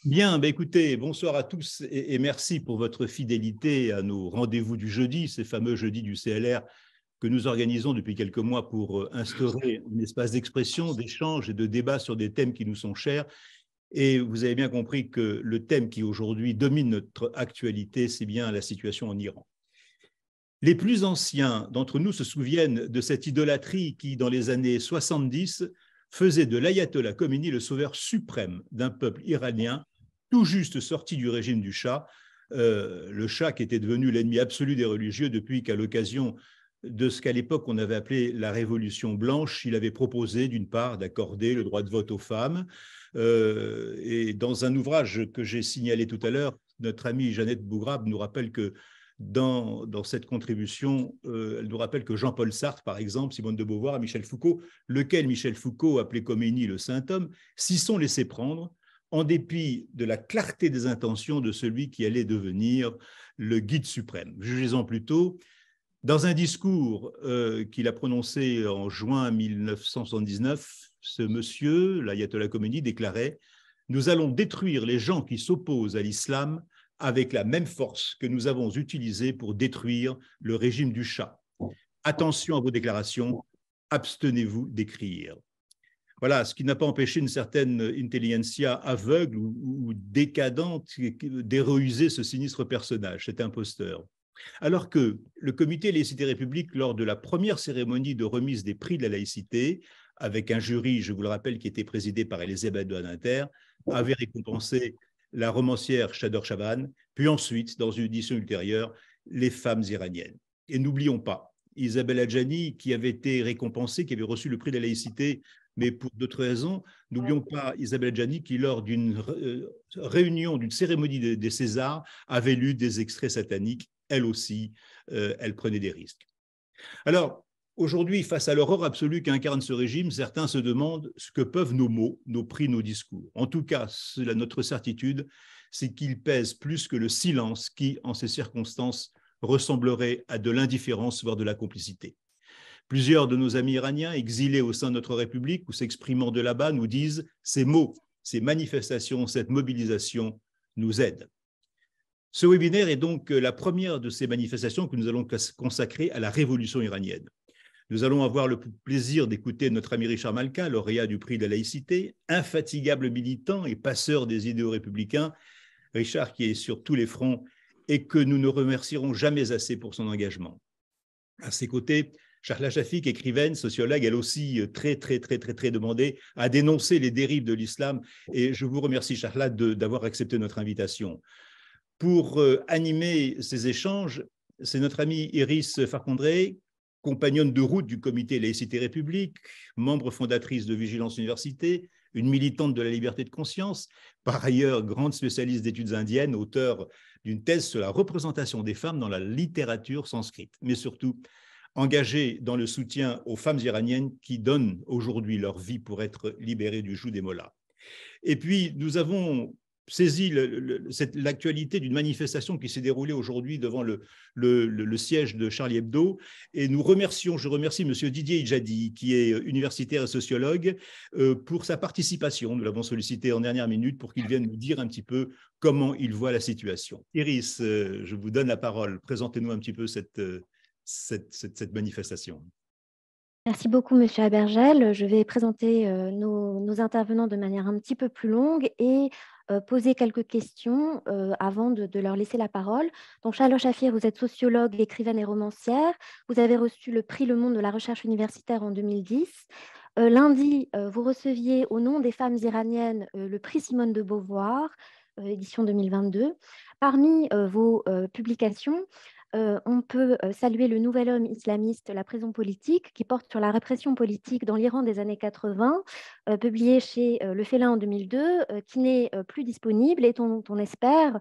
Bien, écoutez, bonsoir à tous et merci pour votre fidélité à nos rendez-vous du jeudi, ces fameux jeudis du CLR que nous organisons depuis quelques mois pour instaurer un espace d'expression, d'échange et de débat sur des thèmes qui nous sont chers. Et vous avez bien compris que le thème qui aujourd'hui domine notre actualité, c'est bien la situation en Iran. Les plus anciens d'entre nous se souviennent de cette idolâtrie qui, dans les années 70, faisait de l'ayatollah Khomeini le sauveur suprême d'un peuple iranien tout juste sorti du régime du Shah, le Shah qui était devenu l'ennemi absolu des religieux depuis qu'à l'occasion de ce qu'à l'époque on avait appelé la Révolution blanche, il avait proposé d'une part d'accorder le droit de vote aux femmes. Et dans un ouvrage que j'ai signalé tout à l'heure, notre amie Jeannette Bougrab nous rappelle que dans cette contribution, elle nous rappelle que Jean-Paul Sartre, par exemple, Simone de Beauvoir et Michel Foucault, lequel Michel Foucault appelait Khomeini le saint homme, s'y sont laissés prendre en dépit de la clarté des intentions de celui qui allait devenir le guide suprême. Jugez-en plutôt, dans un discours qu'il a prononcé en juin 1979, ce monsieur, l'ayatollah Khomeini, déclarait « Nous allons détruire les gens qui s'opposent à l'islam avec la même force que nous avons utilisée pour détruire le régime du Shah. Attention à vos déclarations, abstenez-vous d'écrire. » Voilà, ce qui n'a pas empêché une certaine intelligentsia aveugle ou décadente d'héroïser ce sinistre personnage, cet imposteur. Alors que le comité Laïcité République, lors de la première cérémonie de remise des prix de la laïcité, avec un jury, je vous le rappelle, qui était présidé par Elisabeth Badinter, avait récompensé la romancière Chador Chaban, puis ensuite, dans une édition ultérieure, les femmes iraniennes. Et n'oublions pas, Isabelle Adjani, qui avait été récompensée, qui avait reçu le prix de la laïcité, mais pour d'autres raisons, n'oublions pas Isabelle Adjani, qui, lors d'une réunion, d'une cérémonie des Césars, avait lu des extraits sataniques. Elle aussi, elle prenait des risques. Alors, aujourd'hui, face à l'horreur absolue qu'incarne ce régime, certains se demandent ce que peuvent nos mots, nos prix, nos discours. En tout cas, notre certitude, c'est qu'ils pèsent plus que le silence qui, en ces circonstances, ressemblerait à de l'indifférence, voire de la complicité. Plusieurs de nos amis iraniens, exilés au sein de notre République ou s'exprimant de là-bas, nous disent « ces mots, ces manifestations, cette mobilisation nous aident ». Ce webinaire est donc la première de ces manifestations que nous allons consacrer à la révolution iranienne. Nous allons avoir le plaisir d'écouter notre ami Richard Malka, lauréat du prix de la laïcité, infatigable militant et passeur des idéaux républicains. Richard qui est sur tous les fronts et que nous ne remercierons jamais assez pour son engagement. À ses côtés, Shahla Shafik, écrivaine, sociologue, elle aussi très demandée, à dénoncer les dérives de l'islam. Et je vous remercie, Shahla, d'avoir accepté notre invitation. Pour animer ces échanges, c'est notre amie Iris Farcondré, compagnonne de route du comité Laïcité République, membre fondatrice de Vigilance Université, une militante de la liberté de conscience, par ailleurs grande spécialiste d'études indiennes, auteure d'une thèse sur la représentation des femmes dans la littérature sanscrite, mais surtout engagée dans le soutien aux femmes iraniennes qui donnent aujourd'hui leur vie pour être libérées du joug des mollahs. Et puis, nous avons saisi l'actualité d'une manifestation qui s'est déroulée aujourd'hui devant le siège de Charlie Hebdo. Et je remercie M. Didier Idjadi, qui est universitaire et sociologue, pour sa participation. Nous l'avons sollicité en dernière minute pour qu'il vienne nous dire un petit peu comment il voit la situation. Iris, je vous donne la parole. Présentez-nous un petit peu cette manifestation. Merci beaucoup, Monsieur Abergel. Je vais présenter nos intervenants de manière un petit peu plus longue et poser quelques questions avant de leur laisser la parole. Donc, Chahla Shafik, vous êtes sociologue, écrivaine et romancière. Vous avez reçu le prix Le Monde de la recherche universitaire en 2010. Lundi, vous receviez au nom des femmes iraniennes le prix Simone de Beauvoir, édition 2022. Parmi vos publications, on peut saluer Le Nouvel Homme islamiste, la prison politique, qui porte sur la répression politique dans l'Iran des années 80, publié chez Le Félin en 2002, qui n'est plus disponible et dont on espère,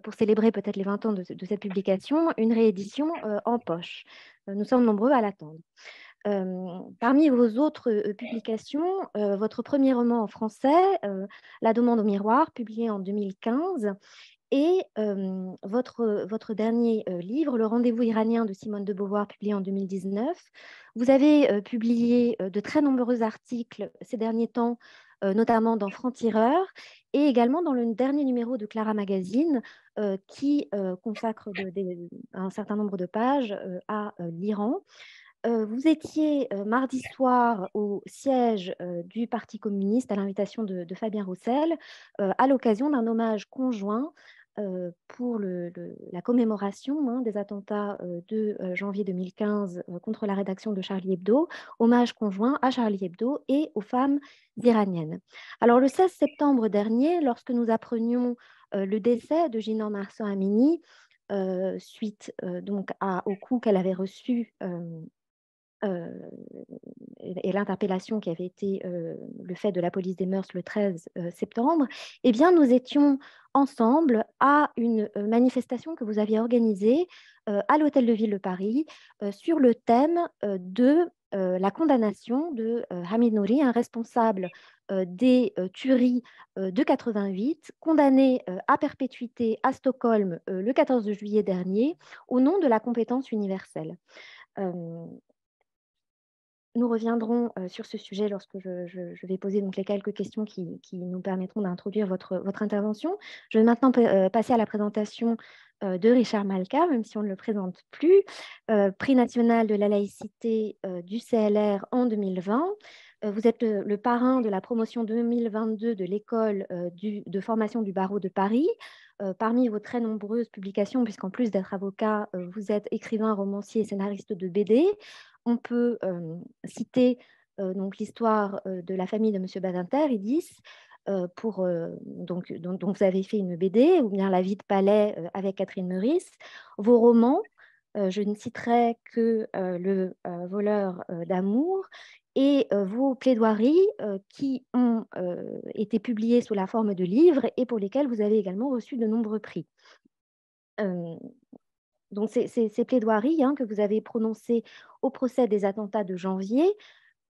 pour célébrer peut-être les 20 ans de cette publication, une réédition en poche. Nous sommes nombreux à l'attendre. Parmi vos autres publications, votre premier roman en français, La demande au miroir, publié en 2015, et votre dernier livre, Le rendez-vous iranien de Simone de Beauvoir, publié en 2019. Vous avez publié de très nombreux articles ces derniers temps, notamment dans Franc-Tireur et également dans le dernier numéro de Clara Magazine, qui consacre un certain nombre de pages à l'Iran. Vous étiez mardi soir au siège du Parti communiste à l'invitation de Fabien Roussel à l'occasion d'un hommage conjoint pour la commémoration des attentats de janvier 2015 contre la rédaction de Charlie Hebdo, hommage conjoint à Charlie Hebdo et aux femmes iraniennes. Alors le 16 septembre dernier, lorsque nous apprenions le décès de Jinan Mahsa Amini, suite donc au coup qu'elle avait reçu et l'interpellation qui avait été le fait de la police des mœurs le 13 septembre, eh bien, nous étions ensemble à une manifestation que vous aviez organisée à l'Hôtel de Ville de Paris sur le thème de la condamnation de Hamid Nouri, un responsable des tueries de 88, condamné à perpétuité à Stockholm le 14 juillet dernier au nom de la compétence universelle. Nous reviendrons sur ce sujet lorsque je vais poser donc les quelques questions qui nous permettront d'introduire votre intervention. Je vais maintenant passer à la présentation de Richard Malka, même si on ne le présente plus, prix national de la laïcité du CLR en 2020. Vous êtes le parrain de la promotion 2022 de l'école de formation du barreau de Paris. Parmi vos très nombreuses publications, puisqu'en plus d'être avocat, vous êtes écrivain, romancier et scénariste de BD. On peut citer donc l'histoire de la famille de M. Badinter, Idis, dont vous avez fait une BD, ou bien La vie de palais avec Catherine Meurice. Vos romans, je ne citerai que Le voleur d'amour, et vos plaidoiries qui ont été publiées sous la forme de livres et pour lesquels vous avez également reçu de nombreux prix. Donc, ces plaidoiries que vous avez prononcées au procès des attentats de janvier,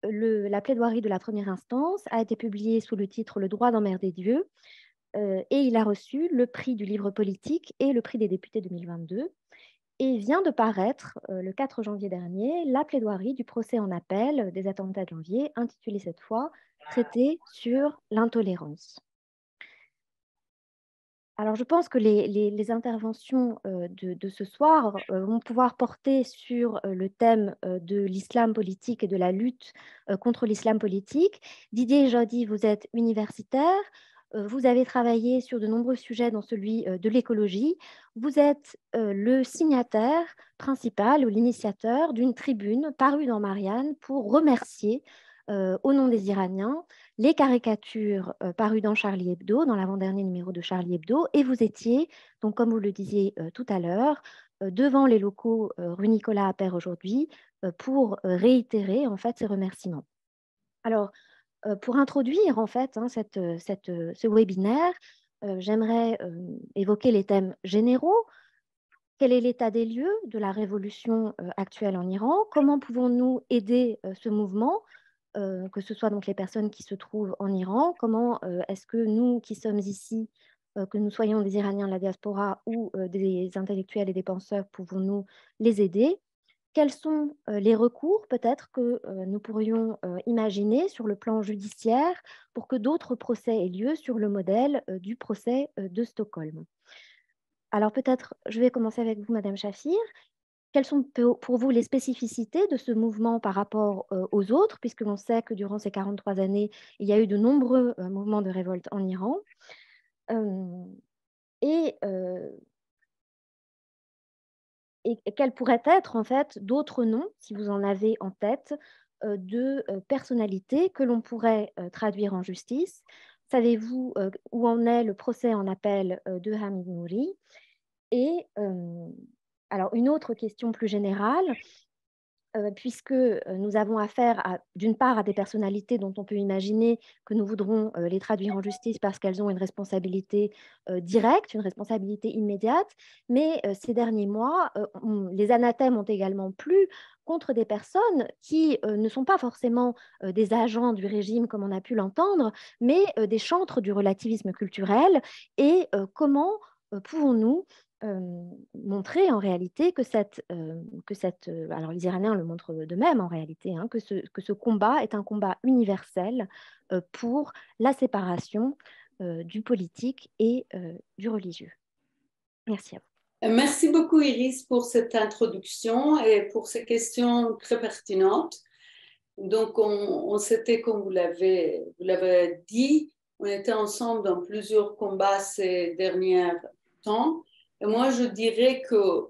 la plaidoirie de la première instance a été publiée sous le titre Le droit d'emmerder Dieu et il a reçu le prix du livre politique et le prix des députés 2022. Et vient de paraître le 4 janvier dernier la plaidoirie du procès en appel des attentats de janvier, intitulée cette fois Traité sur l'intolérance. Alors, je pense que les interventions de ce soir vont pouvoir porter sur le thème de l'islam politique et de la lutte contre l'islam politique. Didier Jody, vous êtes universitaire, vous avez travaillé sur de nombreux sujets, dont celui de l'écologie. Vous êtes le signataire principal ou l'initiateur d'une tribune parue dans Marianne pour remercier, au nom des Iraniens, les caricatures parues dans Charlie Hebdo, dans l'avant-dernier numéro de Charlie Hebdo, et vous étiez, donc comme vous le disiez tout à l'heure, devant les locaux rue Nicolas Appert aujourd'hui pour réitérer en fait ces remerciements. Alors, pour introduire en fait ce webinaire, j'aimerais évoquer les thèmes généraux. Quel est l'état des lieux de la révolution actuelle en Iran? Comment pouvons-nous aider ce mouvement, que ce soit donc les personnes qui se trouvent en Iran? Comment est-ce que nous qui sommes ici, que nous soyons des Iraniens de la diaspora ou des intellectuels et des penseurs, pouvons-nous les aider? Quels sont les recours peut-être que nous pourrions imaginer sur le plan judiciaire pour que d'autres procès aient lieu sur le modèle du procès de Stockholm? Alors peut-être, je vais commencer avec vous, Madame Chaffir. Quelles sont pour vous les spécificités de ce mouvement par rapport aux autres, puisque l'on sait que durant ces 43 années, il y a eu de nombreux mouvements de révolte en Iran et quels pourraient être en fait d'autres noms, si vous en avez en tête, de personnalités que l'on pourrait traduire en justice? Savez-vous où en est le procès en appel de Hamid Nouri? Et alors, une autre question plus générale, puisque nous avons affaire d'une part à des personnalités dont on peut imaginer que nous voudrons les traduire en justice parce qu'elles ont une responsabilité directe, une responsabilité immédiate, mais ces derniers mois, les anathèmes ont également plu contre des personnes qui ne sont pas forcément des agents du régime comme on a pu l'entendre, mais des chantres du relativisme culturel et comment pouvons-nous montrer en réalité que alors les Iraniens le montrent d'eux-mêmes en réalité, hein, que ce combat est un combat universel pour la séparation du politique et du religieux. Merci à vous. Merci beaucoup Iris pour cette introduction et pour ces questions très pertinentes. Donc on s'était, comme vous l'avez dit, on était ensemble dans plusieurs combats ces derniers temps. Et moi, je dirais que,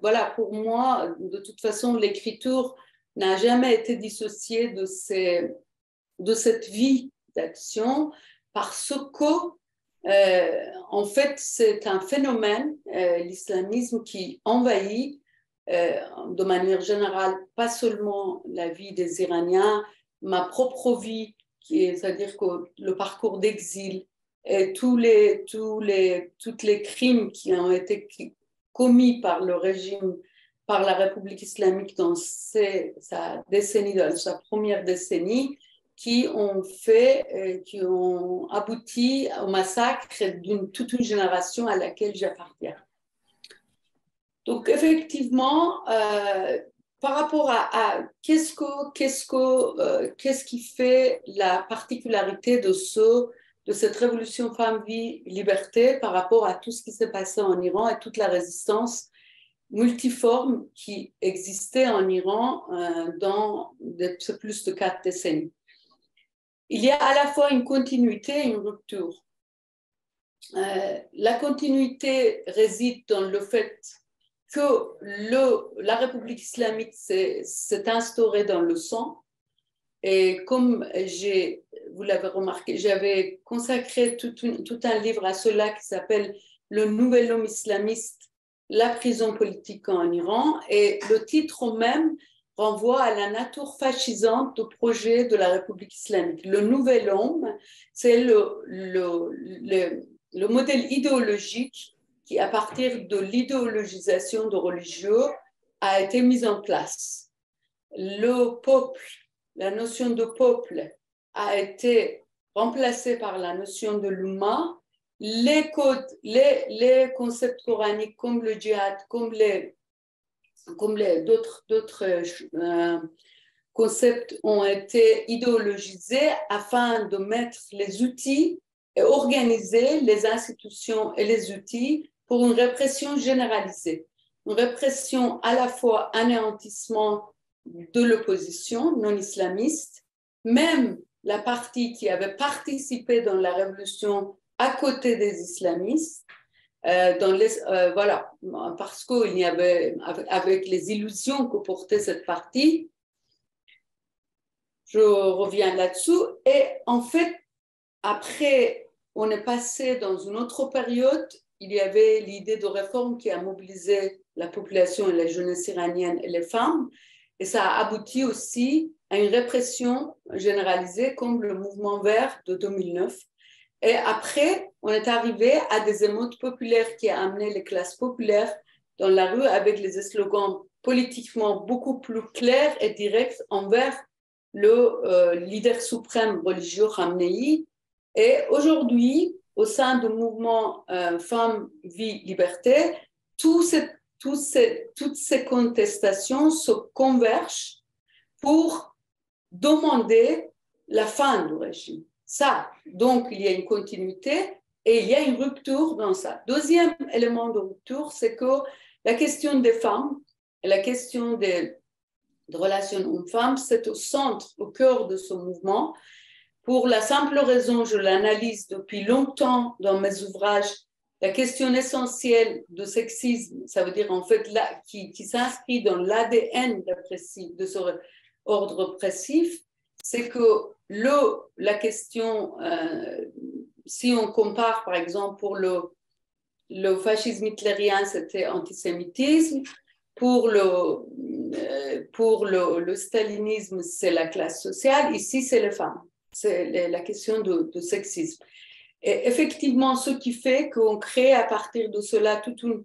voilà, pour moi, de toute façon, l'écriture n'a jamais été dissociée de cette vie d'action parce que, en fait, c'est un phénomène, l'islamisme, qui envahit de manière générale, pas seulement la vie des Iraniens, ma propre vie, c'est-à-dire que le parcours d'exil, et tous les crimes qui ont été commis par le régime, par la République islamique dans sa première décennie, qui ont abouti au massacre toute une génération à laquelle j'appartiens. Donc effectivement, par rapport à qu'est-ce qui fait la particularité de cette révolution Femmes-Vie-Liberté par rapport à tout ce qui s'est passé en Iran et toute la résistance multiforme qui existait en Iran dans plus de 4 décennies. Il y a à la fois une continuité et une rupture. La continuité réside dans le fait que la République islamique s'est instaurée dans le sang. Et comme vous l'avez remarqué, j'avais consacré tout un livre à cela qui s'appelle « Le nouvel homme islamiste, la prison politique en Iran ». Et le titre même renvoie à la nature fascisante du projet de la République islamique. Le nouvel homme, c'est le modèle idéologique qui, à partir de l'idéologisation de religieux, a été mise en place. Le peuple, la notion de peuple a été remplacée par la notion de l'Oumma. Les concepts coraniques comme le djihad, comme d'autres concepts ont été idéologisés afin de mettre les outils et organiser les institutions et les outils pour une répression généralisée. Une répression à la fois anéantissement de l'opposition non islamiste, même la partie qui avait participé dans la révolution à côté des islamistes, voilà, parce qu'il y avait, avec les illusions que portait cette partie, je reviens là-dessous, et en fait, après, on est passé dans une autre période. Il y avait l'idée de réforme qui a mobilisé la population et la jeunesse iranienne et les femmes. Et ça a abouti aussi à une répression généralisée comme le mouvement vert de 2009. Et après, on est arrivé à des émeutes populaires qui ont amené les classes populaires dans la rue avec les slogans politiquement beaucoup plus clairs et directs envers le leader suprême religieux Khamenei. Et aujourd'hui, au sein du mouvement Femmes, Vie, Liberté, toutes ces contestations se convergent pour demander la fin du régime. Ça, donc, il y a une continuité et il y a une rupture dans ça. Deuxième élément de rupture, c'est que la question des femmes et la question des relations hommes-femmes, c'est au centre, au cœur de ce mouvement. Pour la simple raison, je l'analyse depuis longtemps dans mes ouvrages, la question essentielle du sexisme, ça veut dire en fait qui s'inscrit dans l'ADN de ce ordre oppressif, c'est que la question, si on compare par exemple pour le fascisme hitlérien, c'était antisémitisme, pour le stalinisme, c'est la classe sociale, ici c'est les femmes. C'est la question de sexisme. Et effectivement, ce qui fait qu'on crée à partir de cela tout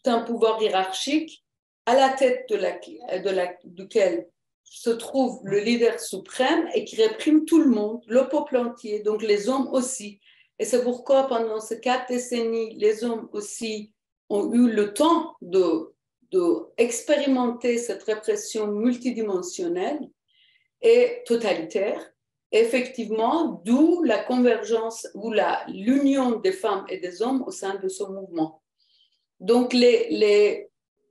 un pouvoir hiérarchique à la tête duquel se trouve le leader suprême et qui réprime tout le monde, le peuple entier, donc les hommes aussi. Et c'est pourquoi pendant ces 4 décennies, les hommes aussi ont eu le temps d'expérimenter cette répression multidimensionnelle et totalitaire. Et effectivement, d'où la convergence ou l'union des femmes et des hommes au sein de ce mouvement. Donc,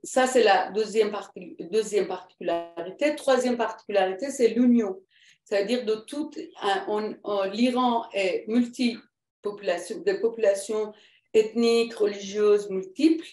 ça, c'est la deuxième particularité. Troisième particularité, c'est l'union. C'est-à-dire de toute, l'Iran est multipopulation, des populations ethniques, religieuses, multiples,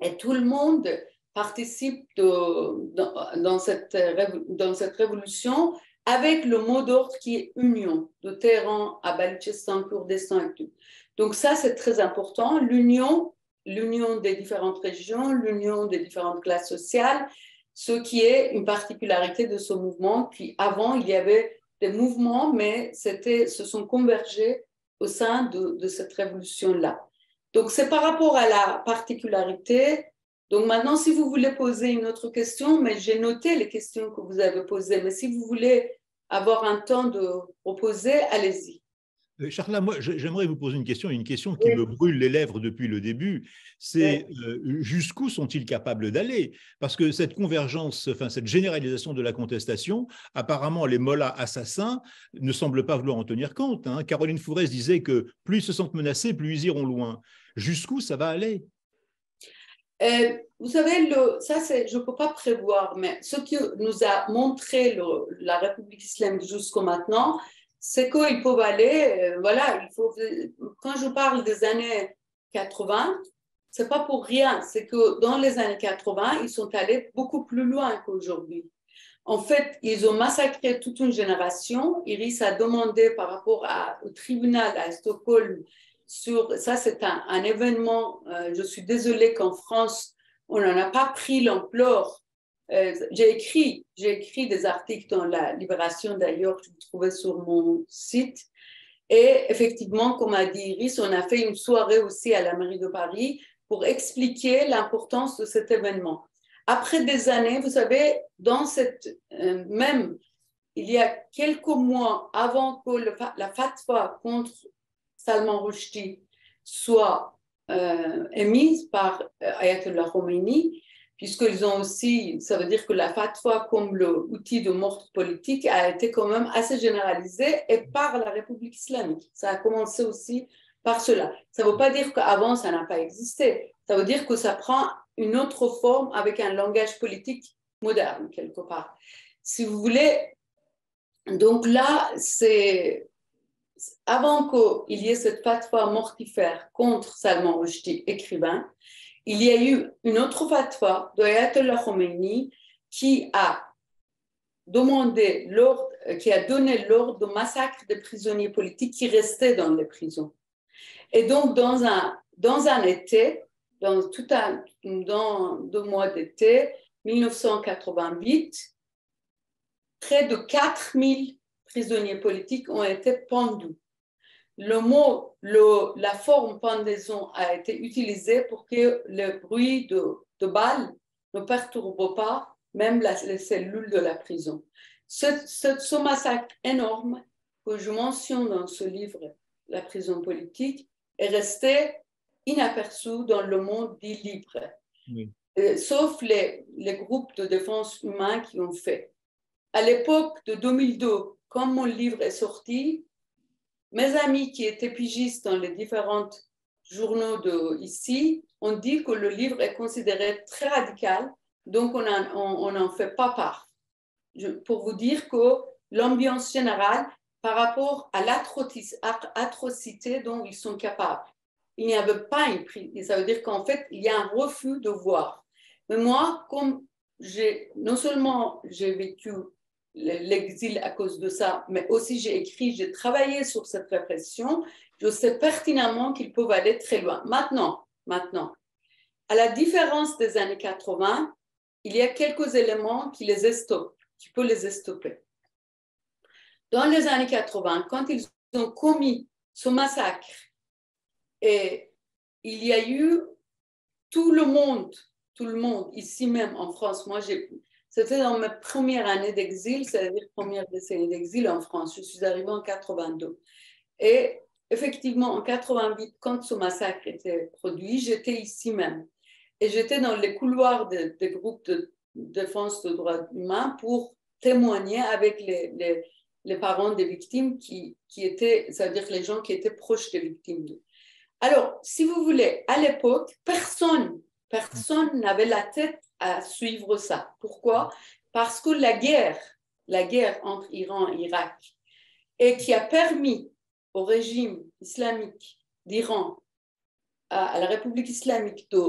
et tout le monde participe dans cette révolution avec le mot d'ordre qui est union, de Téhéran à Baloutchistan, Kurdistan et tout. Donc ça, c'est très important, l'union des différentes régions, l'union des différentes classes sociales, ce qui est une particularité de ce mouvement. Puis avant, il y avait des mouvements, mais se sont convergés au sein de cette révolution-là. Donc, c'est par rapport à la particularité. Donc, maintenant, si vous voulez poser une autre question, mais j'ai noté les questions que vous avez posées, mais si vous voulez avoir un temps de reposer, allez-y. Charla, moi, j'aimerais vous poser une question qui me brûle les lèvres depuis le début. C'est jusqu'où sont-ils capables d'aller? Parce que cette convergence, enfin, cette généralisation de la contestation, apparemment, les mollahs assassins ne semblent pas vouloir en tenir compte. Hein. Caroline Fourès disait que plus ils se sentent menacés, plus ils iront loin. Jusqu'où ça va aller? Vous savez, ça, je ne peux pas prévoir, mais ce que nous a montré la République islamique jusqu'à maintenant, c'est qu'ils peuvent aller, voilà, quand je parle des années 80, ce n'est pas pour rien, c'est que dans les années 80, ils sont allés beaucoup plus loin qu'aujourd'hui. En fait, ils ont massacré toute une génération. Iris a demandé par rapport au tribunal à Stockholm, ça c'est un événement, je suis désolée qu'en France, on n'en a pas pris l'ampleur. J'ai écrit des articles dans la Libération, d'ailleurs, que je trouvais sur mon site. Et effectivement, comme a dit Iris, on a fait une soirée aussi à la mairie de Paris pour expliquer l'importance de cet événement. Après des années, vous savez, dans il y a quelques mois avant que la fatwa contre Salman Rushdie soit émise par Ayatollah Khomeini, puisqu'ils ont aussi, ça veut dire que la fatwa comme l'outil de mort politique a été quand même assez généralisée et par la République islamique. Ça a commencé aussi par cela. Ça ne veut pas dire qu'avant ça n'a pas existé. Ça veut dire que ça prend une autre forme avec un langage politique moderne quelque part. Si vous voulez, donc là, c'est avant qu'il y ait cette fatwa mortifère contre Salman Rushdie, écrivain, il y a eu une autre fatwa d'Ayatollah Khomeini qui a donné l'ordre de massacre des prisonniers politiques qui restaient dans les prisons. Et donc, dans un été, dans 2 mois d'été, 1988, près de 4000 prisonniers politiques ont été pendus. La forme pendaison a été utilisée pour que le bruit de balles ne perturbe pas même les cellules de la prison. Ce massacre énorme que je mentionne dans ce livre, La prison politique, est resté inaperçu dans le monde dit libre, oui. Sauf les groupes de défense humaine qui ont fait. À l'époque de 2002, quand mon livre est sorti, mes amis qui étaient pigistes dans les différents journaux ici ont dit que le livre est considéré très radical, donc on n'en fait pas part. Pour vous dire que l'ambiance générale par rapport à l'atrocité dont ils sont capables, il n'y avait pas une prise. Ça veut dire qu'en fait, il y a un refus de voir. Mais moi, comme non seulement j'ai vécu l'exil à cause de ça, mais aussi j'ai travaillé sur cette répression, je sais pertinemment qu'ils peuvent aller très loin. Maintenant, à la différence des années 80, il y a quelques éléments qui peut les stopper. Dans les années 80, quand ils ont commis ce massacre, et il y a eu tout le monde, ici même en France, c'était dans ma première année d'exil, c'est-à-dire première décennie d'exil en France. Je suis arrivée en 82. Et effectivement, en 88, quand ce massacre était produit, j'étais ici même. Et j'étais dans les couloirs des groupes de défense des droits humains pour témoigner avec les parents des victimes qui étaient, c'est-à-dire les gens qui étaient proches des victimes. Alors, si vous voulez, à l'époque, personne n'avait la tête à suivre ça. Pourquoi? Parce que la guerre entre Iran et Irak, et qui a permis au régime islamique d'Iran, à la République islamique, de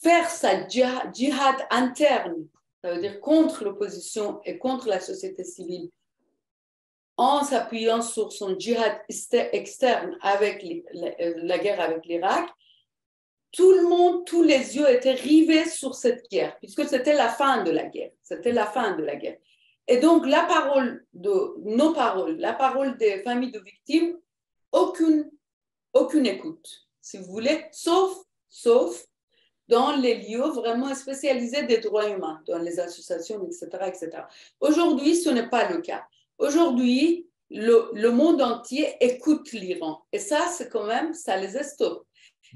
faire sa djihad interne, ça veut dire contre l'opposition et contre la société civile, en s'appuyant sur son djihad externe avec la guerre avec l'Irak, tout le monde, tous les yeux étaient rivés sur cette guerre, puisque c'était la fin de la guerre. C'était la fin de la guerre. Et donc, la parole la parole des familles de victimes, aucune écoute, si vous voulez, sauf dans les lieux vraiment spécialisés des droits humains, dans les associations, etc., etc. Aujourd'hui, ce n'est pas le cas. Aujourd'hui, le monde entier écoute l'Iran. Et ça, c'est quand même, ça les stoppe.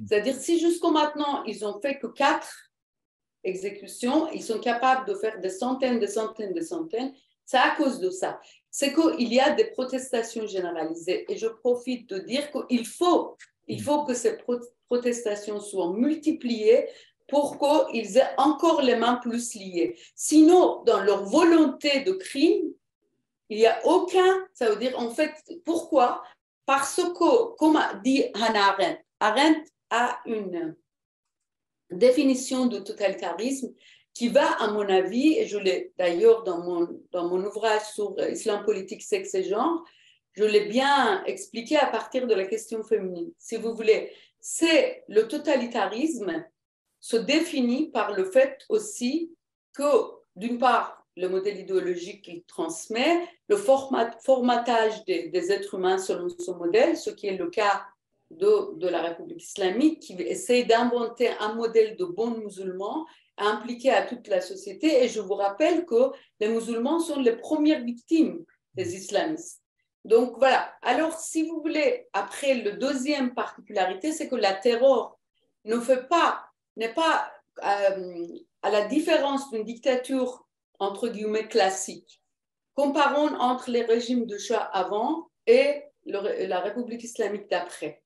C'est-à-dire, si jusqu'à maintenant, ils n'ont fait que 4 exécutions, ils sont capables de faire des centaines, c'est à cause de ça. C'est qu'il y a des protestations généralisées. Et je profite de dire qu'il faut que ces protestations soient multipliées pour qu'ils aient encore les mains plus liées. Sinon, dans leur volonté de crime, il n'y a aucun, ça veut dire en fait, pourquoi? Parce que, comme a dit Hannah Arendt a une définition de totalitarisme qui va, à mon avis, et je l'ai d'ailleurs dans mon ouvrage sur Islam politique, sexe et genre, je l'ai bien expliqué à partir de la question féminine. Si vous voulez, c'est le totalitarisme se définit par le fait aussi que, d'une part, le modèle idéologique qu'il transmet, le formatage des êtres humains selon ce modèle, ce qui est le cas de la République islamique, qui essaie d'inventer un modèle de bons musulmans impliqué à toute la société. Et je vous rappelle que les musulmans sont les premières victimes des islamistes. Donc voilà. Alors, si vous voulez, après, la deuxième particularité, c'est que la terreur n'est pas à la différence d'une dictature entre guillemets classique. Comparons entre les régimes de Shah avant et la République islamique d'après.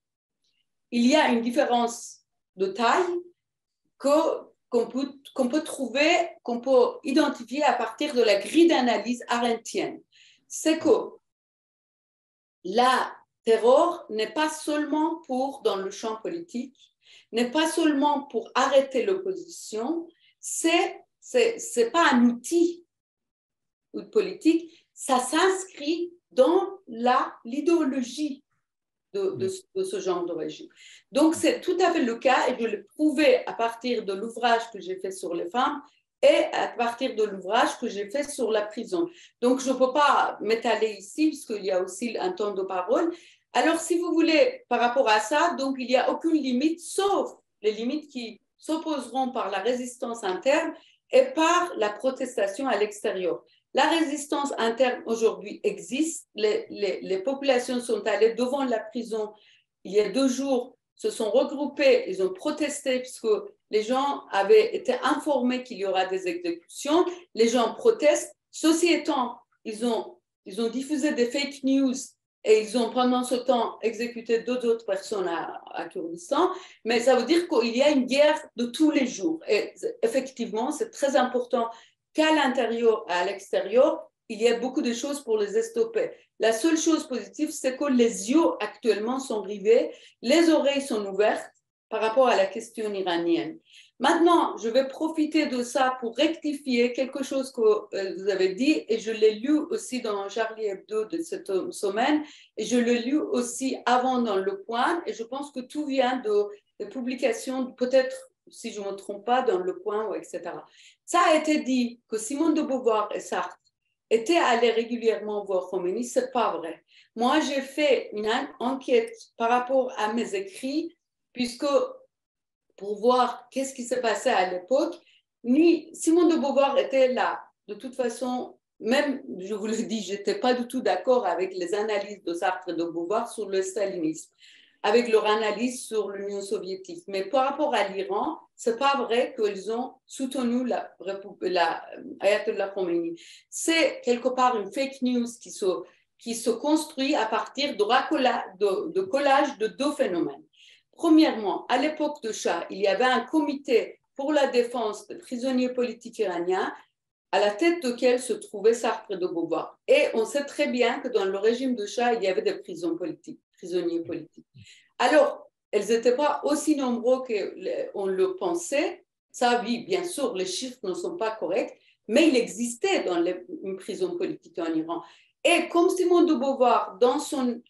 Il y a une différence de taille qu'on peut trouver, qu'on peut identifier à partir de la grille d'analyse arendtienne. C'est que la terreur n'est pas seulement dans le champ politique, n'est pas seulement pour arrêter l'opposition, c'est pas un outil politique, ça s'inscrit dans l'idéologie de ce genre de régime. Donc, c'est tout à fait le cas, et je l'ai prouvé à partir de l'ouvrage que j'ai fait sur les femmes et à partir de l'ouvrage que j'ai fait sur la prison. Donc, je ne peux pas m'étaler ici, puisqu'il y a aussi un temps de parole. Alors, si vous voulez, par rapport à ça, donc, il n'y a aucune limite, sauf les limites qui s'opposeront par la résistance interne et par la protestation à l'extérieur. La résistance interne aujourd'hui existe. Les populations sont allées devant la prison il y a 2 jours, se sont regroupées, ils ont protesté puisque les gens avaient été informés qu'il y aura des exécutions. Les gens protestent. Ceci étant, ils ont diffusé des fake news et ils ont pendant ce temps exécuté 2 autres personnes à Kurdistan. Mais ça veut dire qu'il y a une guerre de tous les jours. Et effectivement, c'est très important qu'à l'intérieur et à l'extérieur, il y a beaucoup de choses pour les stopper. La seule chose positive, c'est que les yeux actuellement sont rivés, les oreilles sont ouvertes par rapport à la question iranienne. Maintenant, je vais profiter de ça pour rectifier quelque chose que vous avez dit, et je l'ai lu aussi dans Charlie Hebdo de cette semaine, et je l'ai lu aussi avant dans Le Point, et je pense que tout vient de publications, peut-être, si je ne me trompe pas, dans Le Point, etc. Ça a été dit que Simone de Beauvoir et Sartre étaient allés régulièrement voir Khomeini, ce n'est pas vrai. Moi, j'ai fait une enquête par rapport à mes écrits, puisque pour voir qu'est-ce qui s'est passé à l'époque, Simone de Beauvoir était là, de toute façon, même, je vous le dis, je n'étais pas du tout d'accord avec les analyses de Sartre et de Beauvoir sur le stalinisme, avec leur analyse sur l'Union soviétique. Mais par rapport à l'Iran, ce n'est pas vrai qu'ils ont soutenu l'Ayatollah Khomeini. C'est quelque part une fake news qui se construit à partir de collage de deux phénomènes. Premièrement, à l'époque de Shah, il y avait un comité pour la défense des prisonniers politiques iraniens, à la tête duquel se trouvait Sartre et de Beauvoir. Et on sait très bien que dans le régime de Shah, il y avait des prisonniers politiques. Alors, elles n'étaient pas aussi nombreux qu'on le pensait. Ça, oui, bien sûr, les chiffres ne sont pas corrects, mais il existait une prison politique en Iran. Et comme Simone de Beauvoir, dans son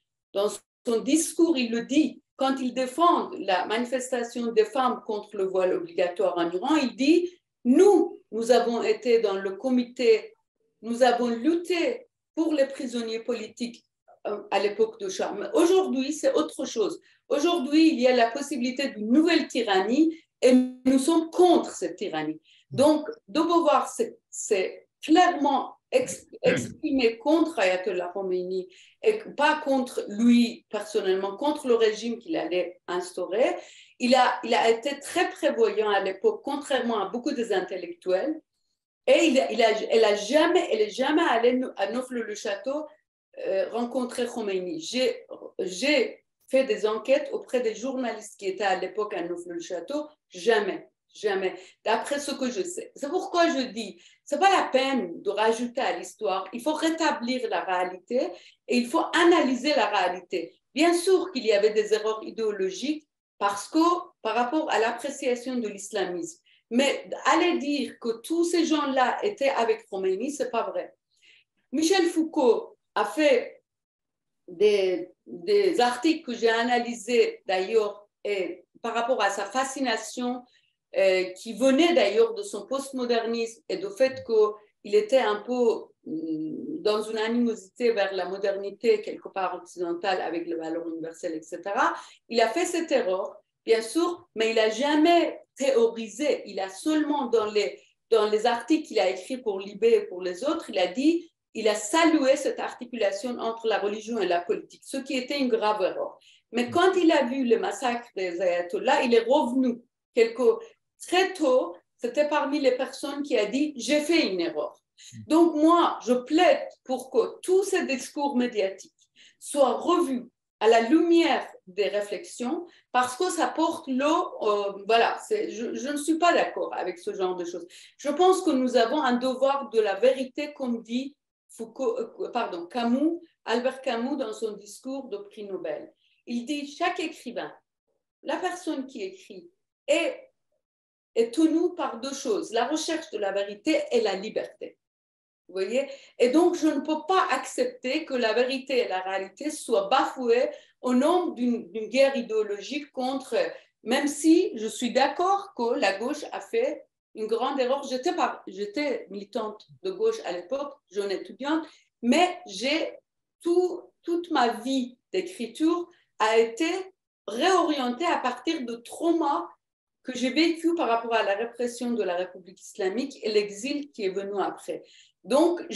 discours, il le dit, quand il défend la manifestation des femmes contre le voile obligatoire en Iran, il dit « Nous avons été dans le comité, nous avons lutté pour les prisonniers politiques à l'époque de Shah. Mais aujourd'hui, c'est autre chose. Aujourd'hui, il y a la possibilité d'une nouvelle tyrannie et nous sommes contre cette tyrannie. » Donc, de Beauvoir, c'est clairement exprimé contre Ayatollah Khomeini et pas contre lui personnellement, contre le régime qu'il allait instaurer. Il a été très prévoyant à l'époque, contrairement à beaucoup des intellectuels, et elle est jamais allée à Neauphle-le-Château rencontrer Khomeini. J'ai fait des enquêtes auprès des journalistes qui étaient à l'époque à Neauphle-le-Château, jamais. D'après ce que je sais. C'est pourquoi je dis, c'est pas la peine de rajouter à l'histoire. Il faut rétablir la réalité et il faut analyser la réalité. Bien sûr qu'il y avait des erreurs idéologiques par rapport à l'appréciation de l'islamisme. Mais aller dire que tous ces gens-là étaient avec Khomeini, c'est pas vrai. Michel Foucault a fait des articles que j'ai analysés d'ailleurs par rapport à sa fascination qui venait d'ailleurs de son postmodernisme et du fait qu'il était un peu dans une animosité vers la modernité quelque part occidentale avec les valeurs universelles, etc. Il a fait cette erreur, bien sûr, mais il n'a jamais théorisé. Il a seulement, dans les articles qu'il a écrits pour Libé et pour les autres, il a salué cette articulation entre la religion et la politique, ce qui était une grave erreur. Mais quand il a vu le massacre des ayatollahs, il est revenu très tôt, c'était parmi les personnes qui a dit « j'ai fait une erreur ». Donc moi, je plaide pour que tous ces discours médiatiques soient revus à la lumière des réflexions parce que ça porte l'eau, voilà, je ne suis pas d'accord avec ce genre de choses. Je pense que nous avons un devoir de la vérité, comme dit Albert Camus dans son discours de prix Nobel. Il dit « chaque écrivain, la personne qui écrit est tenu par deux choses, la recherche de la vérité et la liberté. » Vous voyez? Et donc, je ne peux pas accepter que la vérité et la réalité soient bafouées au nom d'une guerre idéologique contre, même si je suis d'accord que la gauche a fait une grande erreur. J'étais militante de gauche à l'époque, jeune étudiante, mais toute ma vie d'écriture a été réorientée à partir de traumas que j'ai vécu par rapport à la répression de la République islamique et l'exil qui est venu après. Donc,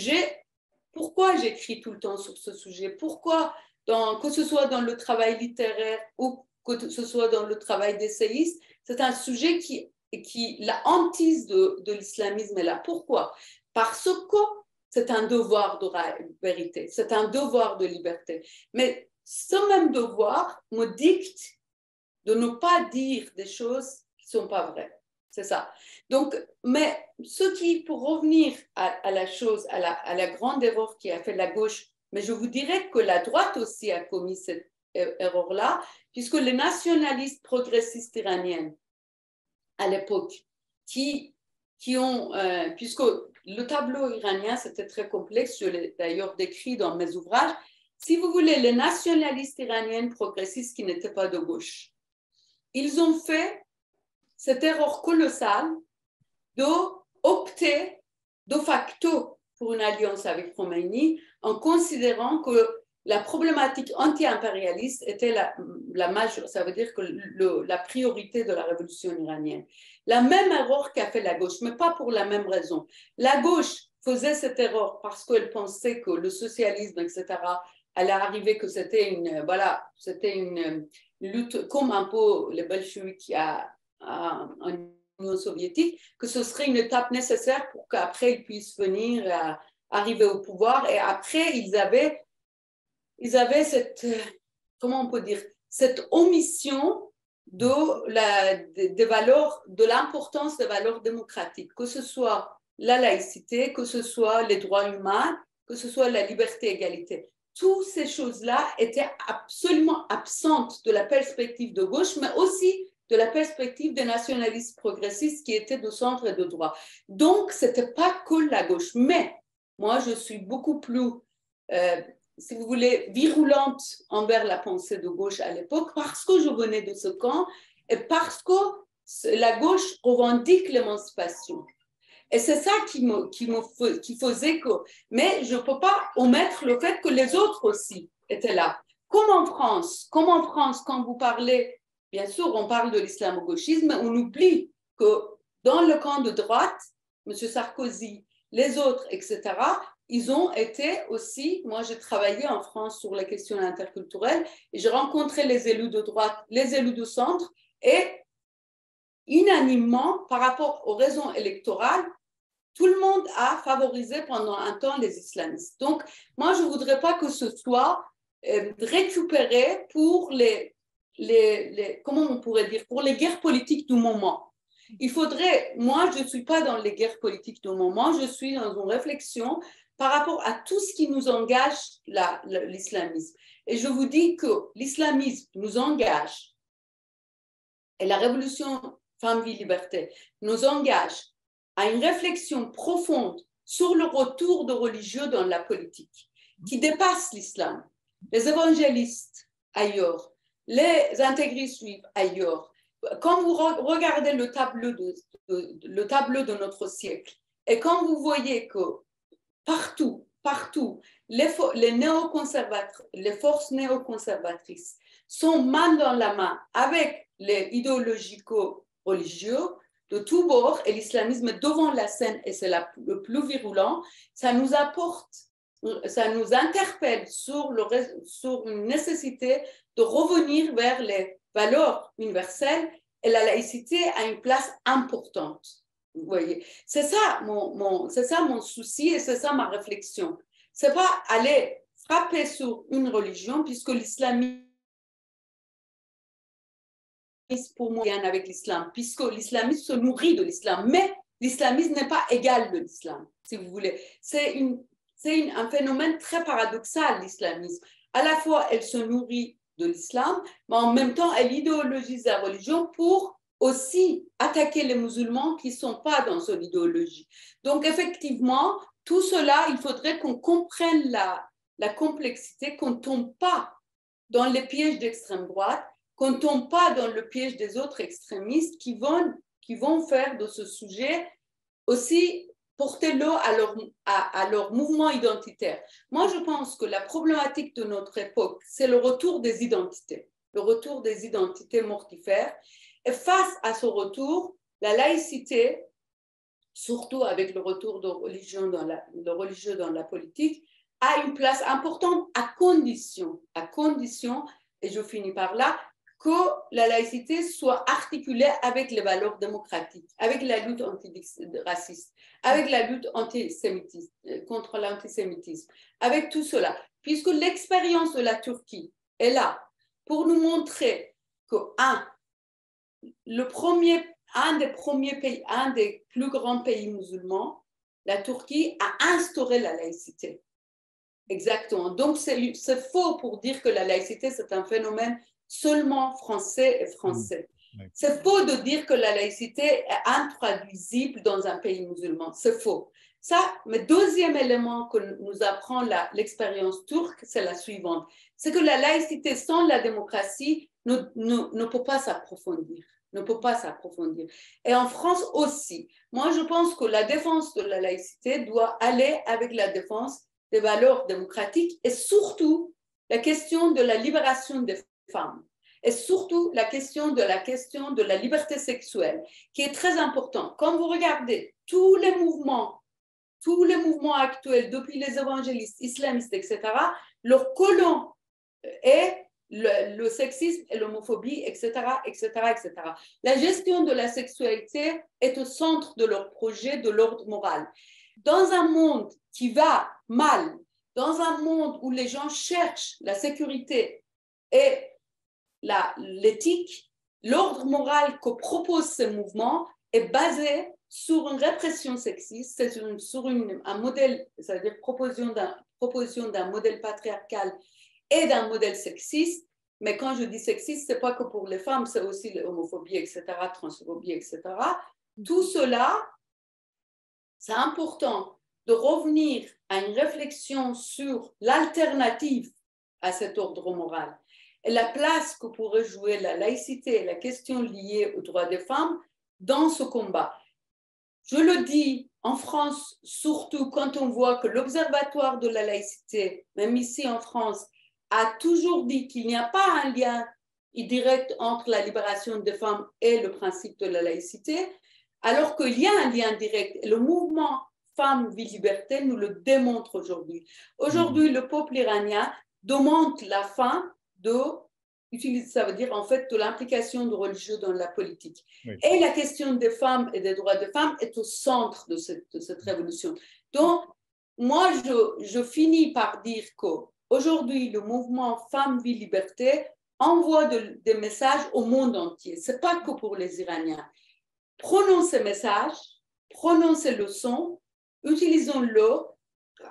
pourquoi j'écris tout le temps sur ce sujet? Pourquoi, que ce soit dans le travail littéraire ou que ce soit dans le travail d'essayiste, c'est un sujet la hantise de l'islamisme est là. Pourquoi? Parce que c'est un devoir de vérité, c'est un devoir de liberté. Mais ce même devoir me dicte de ne pas dire des choses qui ne sont pas vraies. C'est ça. Donc, mais pour revenir à la chose, à la grande erreur qui a fait la gauche, mais je vous dirais que la droite aussi a commis cette erreur-là, puisque les nationalistes progressistes iraniens à l'époque, puisque le tableau iranien, c'était très complexe, je l'ai d'ailleurs décrit dans mes ouvrages, si vous voulez, les nationalistes iraniens progressistes qui n'étaient pas de gauche, ils ont fait cette erreur colossale d'opter de facto pour une alliance avec Khomeini en considérant que la problématique anti-impérialiste était la majeure, ça veut dire que la priorité de la révolution iranienne. La même erreur qu'a fait la gauche, mais pas pour la même raison. La gauche faisait cette erreur parce qu'elle pensait que le socialisme, etc., allait arriver, que c'était une lutte comme un peu les bolcheviks en Union soviétique, que ce serait une étape nécessaire pour qu'après ils puissent venir arriver au pouvoir. Et après, ils avaient cette, comment on peut dire, cette omission des valeurs, de l'importance des valeurs démocratiques, que ce soit la laïcité, que ce soit les droits humains, que ce soit la liberté et l'égalité. Toutes ces choses-là étaient absolument absentes de la perspective de gauche, mais aussi de la perspective des nationalistes progressistes qui étaient de centre et de droit. Donc, ce n'était pas que la gauche. Mais moi, je suis beaucoup plus, si vous voulez, virulente envers la pensée de gauche à l'époque parce que je venais de ce camp et parce que la gauche revendique l'émancipation. Et c'est ça qui faisait que... Mais je ne peux pas omettre le fait que les autres aussi étaient là. Comme en France, quand vous parlez, bien sûr, on parle de l'islamo-gauchisme, mais on oublie que dans le camp de droite, M. Sarkozy, les autres, etc., ils ont été aussi... Moi, j'ai travaillé en France sur les questions interculturelles et j'ai rencontré les élus de droite, les élus de centre, et unanimement, par rapport aux raisons électorales, tout le monde a favorisé pendant un temps les islamistes. Donc, moi, je ne voudrais pas que ce soit récupéré pour comment on pourrait dire, pour les guerres politiques du moment. Il faudrait, moi, je ne suis pas dans les guerres politiques du moment, je suis dans une réflexion par rapport à tout ce qui nous engage l'islamisme. Et je vous dis que l'islamisme nous engage, et la révolution Femmes, Vie, Liberté nous engage à une réflexion profonde sur le retour de religieux dans la politique, qui dépasse l'islam. Les évangélistes ailleurs, les intégristes juifs ailleurs. Quand vous regardez le tableau de notre siècle, et quand vous voyez que partout, les forces néoconservatrices sont main dans la main avec les idéologico-religieux, de tous bords, et l'islamisme est devant la scène, et c'est le plus virulent, ça nous interpelle sur une nécessité de revenir vers les valeurs universelles, et la laïcité a une place importante. Vous voyez, c'est ça mon souci et c'est ça ma réflexion. C'est pas aller frapper sur une religion, puisque l'islamisme pour moi avec l'islam, puisque l'islamisme se nourrit de l'islam, mais l'islamisme n'est pas égal de l'islam, si vous voulez. C'est un phénomène très paradoxal, l'islamisme. À la fois, elle se nourrit de l'islam, mais en même temps, elle idéologise la religion pour aussi attaquer les musulmans qui ne sont pas dans son idéologie. Donc, effectivement, tout cela, il faudrait qu'on comprenne la complexité, qu'on ne tombe pas dans les pièges d'extrême droite, qu'on ne tombe pas dans le piège des autres extrémistes qui vont faire de ce sujet aussi, porter-le à leur mouvement identitaire. Moi, je pense que la problématique de notre époque, c'est le retour des identités mortifères. Et face à ce retour, la laïcité, surtout avec le retour de religieux dans la politique, a une place importante à condition, et je finis par là, que la laïcité soit articulée avec les valeurs démocratiques, avec la lutte antiraciste, avec la lutte contre l'antisémitisme, avec tout cela. Puisque l'expérience de la Turquie est là pour nous montrer que, un des plus grands pays musulmans, la Turquie, a instauré la laïcité. Exactement. Donc, c'est faux pour dire que la laïcité, c'est un phénomène seulement français et français. C'est faux de dire que la laïcité est intraduisible dans un pays musulman. C'est faux. Mais deuxième élément que nous apprend l'expérience turque, c'est la suivante. C'est que la laïcité sans la démocratie ne peut pas s'approfondir. Et en France aussi. Moi, je pense que la défense de la laïcité doit aller avec la défense des valeurs démocratiques et surtout la question de la libération des femmes et surtout la question de la liberté sexuelle qui est très importante. Quand vous regardez tous les mouvements tous les mouvements actuels, depuis les évangélistes, islamistes, etc., leur colon est le sexisme et l'homophobie, etc., etc., etc. La gestion de la sexualité est au centre de leur projet de l'ordre moral. Dans un monde qui va mal, dans un monde où les gens cherchent la sécurité et l'éthique, l'ordre moral que proposent ces mouvements est basé sur une répression sexiste, c'est sur un modèle, c'est-à-dire proposition d'un modèle patriarcal et d'un modèle sexiste. Mais quand je dis sexiste, ce n'est pas que pour les femmes, c'est aussi l'homophobie, etc., transphobie, etc. Tout cela, c'est important de revenir à une réflexion sur l'alternative à cet ordre moral et la place que pourrait jouer la laïcité et la question liée aux droits des femmes dans ce combat. Je le dis en France, surtout quand on voit que l'Observatoire de la laïcité, même ici en France, a toujours dit qu'il n'y a pas un lien direct entre la libération des femmes et le principe de la laïcité, alors qu'il y a un lien direct. Et le mouvement Femmes, Vie, Liberté nous le démontre aujourd'hui. Aujourd'hui, le peuple iranien demande la fin ça veut dire en fait de l'implication de religieux dans la politique. Oui. Et la question des femmes et des droits des femmes est au centre de cette révolution. Donc, moi, je finis par dire qu'aujourd'hui, le mouvement Femmes, Vie, Liberté envoie des messages au monde entier. Ce n'est pas que pour les Iraniens. Prenons ces messages, prenons ces leçons, utilisons-le,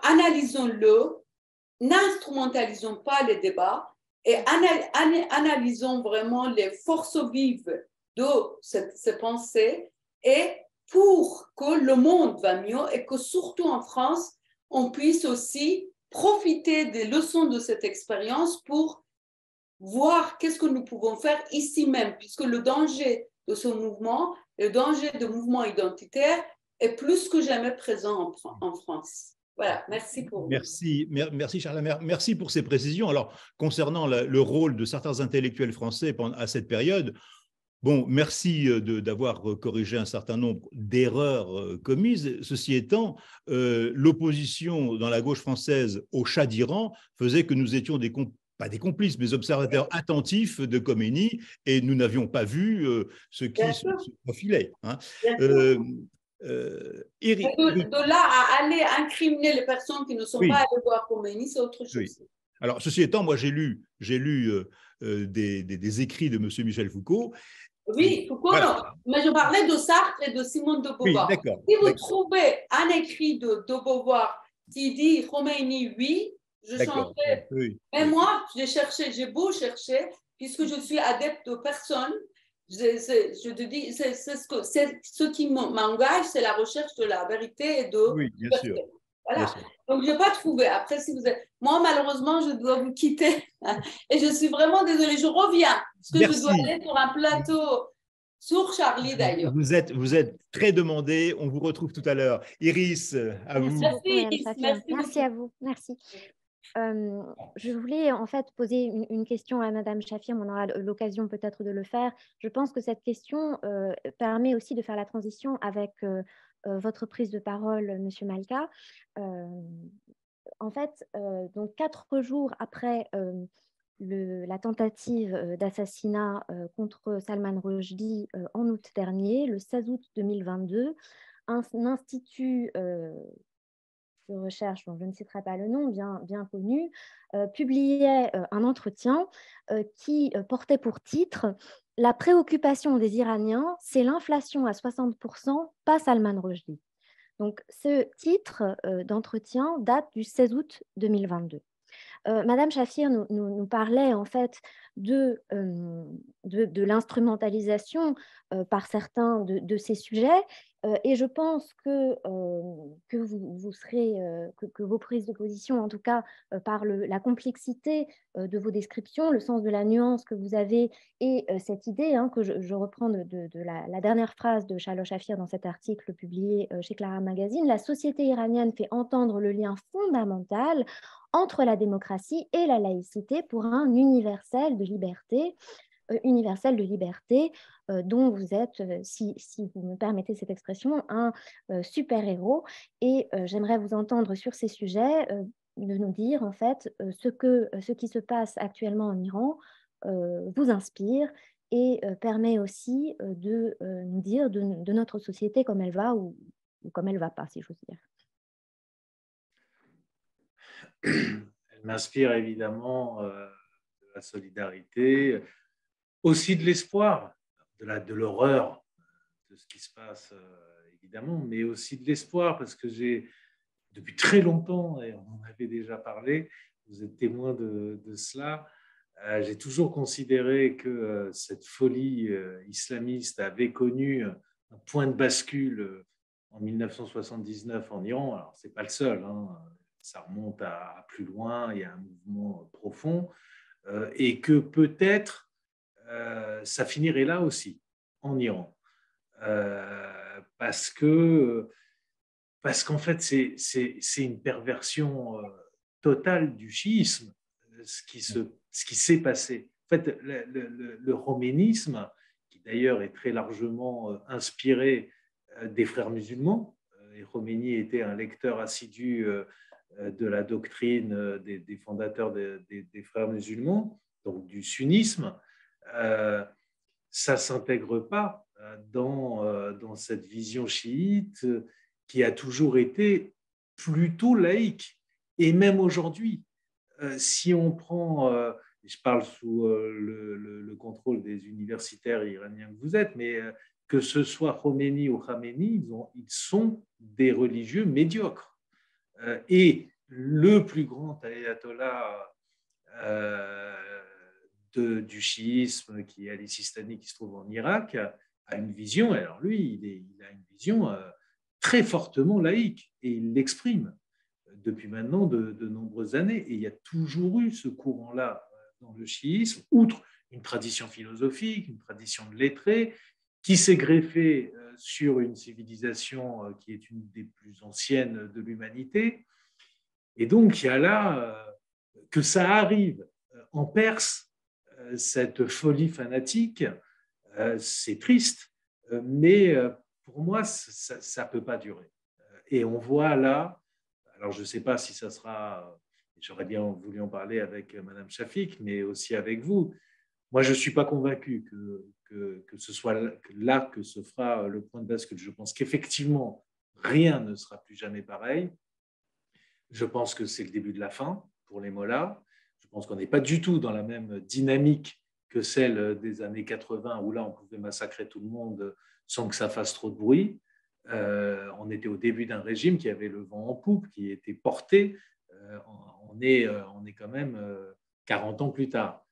analysons-le, n'instrumentalisons pas les débats, et analysons vraiment les forces vives de ces pensées et pour que le monde va mieux et que surtout en France, on puisse aussi profiter des leçons de cette expérience pour voir qu'est-ce que nous pouvons faire ici même, puisque le danger de ce mouvement, le danger de mouvements identitaires est plus que jamais présent en France. Voilà, merci pour vous. Merci Charles. Merci pour ces précisions. Alors, concernant le rôle de certains intellectuels français à cette période, bon, merci d'avoir corrigé un certain nombre d'erreurs commises. Ceci étant, l'opposition dans la gauche française au Shah d'Iran faisait que nous étions pas des complices, mais observateurs attentifs de Khomeini, et nous n'avions pas vu ce qui se profilait. Hein. De là à aller incriminer les personnes qui ne sont pas allées voir Khomeini, c'est autre chose. Oui. Alors, ceci étant, moi, j'ai lu des écrits de M. Michel Foucault. Oui, Foucault, voilà. Non. Mais je parlais de Sartre et de Simone de Beauvoir. Oui, si vous trouvez un écrit de Beauvoir qui dit Khomeini, oui, je changerai. Oui. Mais moi, j'ai beau chercher, puisque je suis adepte de personne. Je te dis, c'est ce qui m'engage, c'est la recherche de la vérité et de oui, bien sûr. Voilà. Bien sûr. Donc, je n'ai pas trouvé. Après, si vous êtes... Moi, malheureusement, je dois vous quitter. Et je suis vraiment désolée. Je reviens. Parce que je dois aller sur un plateau sur Charlie, d'ailleurs. Vous êtes très demandé. On vous retrouve tout à l'heure. Iris, à vous. Merci à vous. Merci. Je voulais en fait poser une question à Madame Chafir, on aura l'occasion peut-être de le faire. Je pense que cette question permet aussi de faire la transition avec votre prise de parole, Monsieur Malka. En fait, donc 4 jours après la tentative d'assassinat contre Salman Rushdie en août dernier, le 16 août 2022, un institut de recherche, dont je ne citerai pas le nom, bien connu, publiait un entretien qui portait pour titre « La préoccupation des Iraniens, c'est l'inflation à 60%, pas Salman Rushdie ». Donc, ce titre d'entretien date du 16 août 2022. Madame Chafir nous parlait en fait de l'instrumentalisation par certains de ces sujets, et je pense que vous serez, que vos prises de position, en tout cas par la complexité de vos descriptions, le sens de la nuance que vous avez, et cette idée que je reprends de la dernière phrase de Charles Shafir dans cet article publié chez Clara Magazine, la société iranienne fait entendre le lien fondamental entre la démocratie et la laïcité pour un universel de liberté. universel de liberté dont vous êtes, si vous me permettez cette expression, un super-héros. Et j'aimerais vous entendre sur ces sujets, de nous dire en fait ce qui se passe actuellement en Iran vous inspire et permet aussi de nous dire de notre société comme elle va ou comme elle ne va pas, si j'ose dire. Elle m'inspire évidemment de la solidarité, aussi de l'espoir, de l'horreur de ce qui se passe évidemment, mais aussi de l'espoir parce que j'ai, depuis très longtemps, et on en avait déjà parlé, vous êtes témoin de cela, j'ai toujours considéré que cette folie islamiste avait connu un point de bascule en 1979 en Iran. Alors, ce n'est pas le seul, hein. Ça remonte à plus loin, il y a un mouvement profond, et que peut-être ça finirait là aussi, en Iran. Parce qu'en fait, c'est une perversion totale du chiisme, ce qui s'est passé. En fait, le khoménisme, qui d'ailleurs est très largement inspiré des frères musulmans, et Khomeini était un lecteur assidu de la doctrine des fondateurs des frères musulmans, donc du sunnisme, ça ne s'intègre pas dans cette vision chiite qui a toujours été plutôt laïque. Et même aujourd'hui, si on prend, je parle sous le contrôle des universitaires iraniens que vous êtes, mais que ce soit Khomeini ou Khamenei, ils sont des religieux médiocres. Et le plus grand ayatollah du chiisme, qui est Ali Sistani, qui se trouve en Irak, a une vision, alors lui, il a une vision très fortement laïque, et il l'exprime depuis maintenant de nombreuses années. Et il y a toujours eu ce courant-là dans le chiisme, outre une tradition philosophique, une tradition de lettrés, qui s'est greffée sur une civilisation qui est une des plus anciennes de l'humanité. Et donc, il y a là que ça arrive en Perse, cette folie fanatique, c'est triste, mais pour moi, ça ne peut pas durer. Et on voit là, alors je ne sais pas si ça sera, j'aurais bien voulu en parler avec Madame Shafik, mais aussi avec vous. Moi, je ne suis pas convaincu que ce soit là que se fera le point de bascule. Je pense qu'effectivement, rien ne sera plus jamais pareil. Je pense que c'est le début de la fin pour les mollahs. Je pense qu'on n'est pas du tout dans la même dynamique que celle des années 80, où là, on pouvait massacrer tout le monde sans que ça fasse trop de bruit. On était au début d'un régime qui avait le vent en poupe, qui était porté. On est quand même 40 ans plus tard.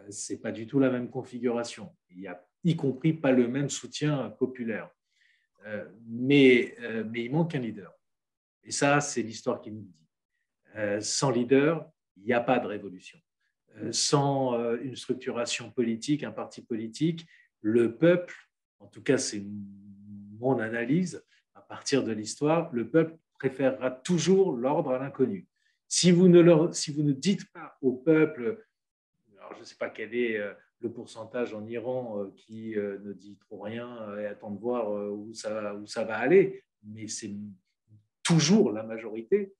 Ce n'est pas du tout la même configuration. Il n'y a y compris pas le même soutien populaire. Mais il manque un leader. Et ça, c'est l'histoire qui nous dit. Sans leader, il n'y a pas de révolution. Sans une structuration politique, un parti politique, le peuple, en tout cas c'est mon analyse, à partir de l'histoire, le peuple préférera toujours l'ordre à l'inconnu. Si vous ne dites pas au peuple, alors je ne sais pas quel est le pourcentage en Iran qui ne dit trop rien et attend de voir où ça va aller, mais c'est toujours la majorité.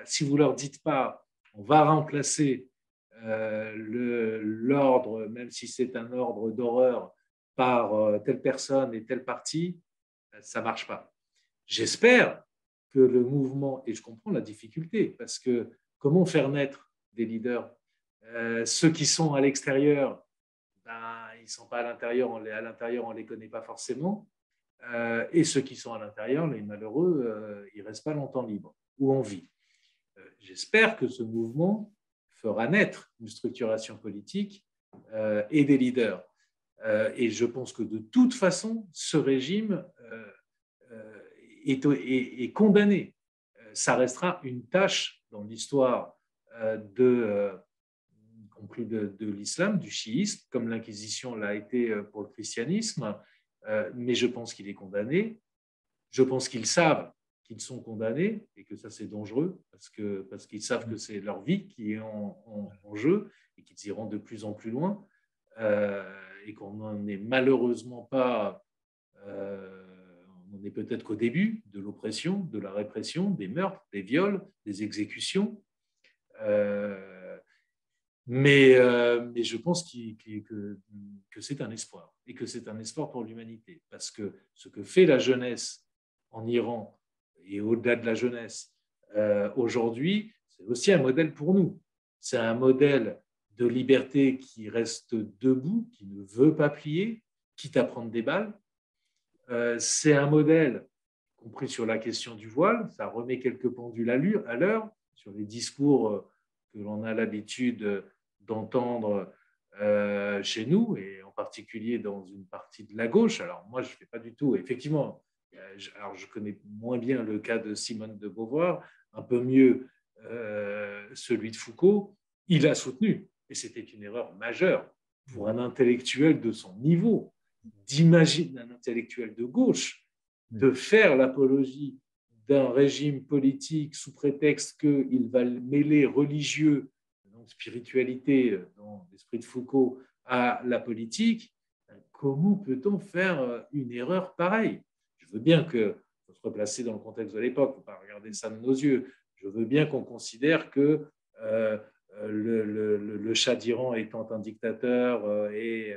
Si vous ne leur dites pas, on va remplacer l'ordre, même si c'est un ordre d'horreur, par telle personne et tel parti, ça ne marche pas. J'espère que le mouvement, et je comprends la difficulté, parce que comment faire naître des leaders? Ceux qui sont à l'extérieur, ben, ils ne sont pas à l'intérieur, à l'intérieur, on ne les connaît pas forcément. Et ceux qui sont à l'intérieur, les malheureux, ils ne restent pas longtemps libres ou en vie. J'espère que ce mouvement fera naître une structuration politique et des leaders. Et je pense que de toute façon, ce régime est condamné. Ça restera une tâche dans l'histoire compris de l'islam, du chiisme, comme l'Inquisition l'a été pour le christianisme, mais je pense qu'il est condamné. Je pense qu'ils savent qu'ils sont condamnés et que ça c'est dangereux parce qu'ils savent que c'est leur vie qui est en jeu et qu'ils iront de plus en plus loin. et qu'on n'en est malheureusement pas, on n'en est peut-être qu'au début de l'oppression, de la répression, des meurtres, des viols, des exécutions. Mais je pense que c'est un espoir, et que c'est un espoir pour l'humanité, parce que ce que fait la jeunesse en Iran, et au-delà de la jeunesse, aujourd'hui, c'est aussi un modèle pour nous. C'est un modèle de liberté qui reste debout, qui ne veut pas plier, quitte à prendre des balles. C'est un modèle, compris sur la question du voile, ça remet quelques pendules à l'heure, sur les discours que l'on a l'habitude d'entendre chez nous, et en particulier dans une partie de la gauche. Alors moi, je ne fais pas du tout, effectivement, alors je connais moins bien le cas de Simone de Beauvoir, un peu mieux celui de Foucault. Il a soutenu, et c'était une erreur majeure pour un intellectuel de son niveau, d'imaginer un intellectuel de gauche, de faire l'apologie d'un régime politique sous prétexte qu'il va mêler religieux, donc spiritualité dans l'esprit de Foucault, à la politique. Comment peut-on faire une erreur pareille? Je veux bien qu'il faut se replacer dans le contexte de l'époque, il ne faut pas regarder ça de nos yeux. Je veux bien qu'on considère que le Shah d'Iran étant un dictateur et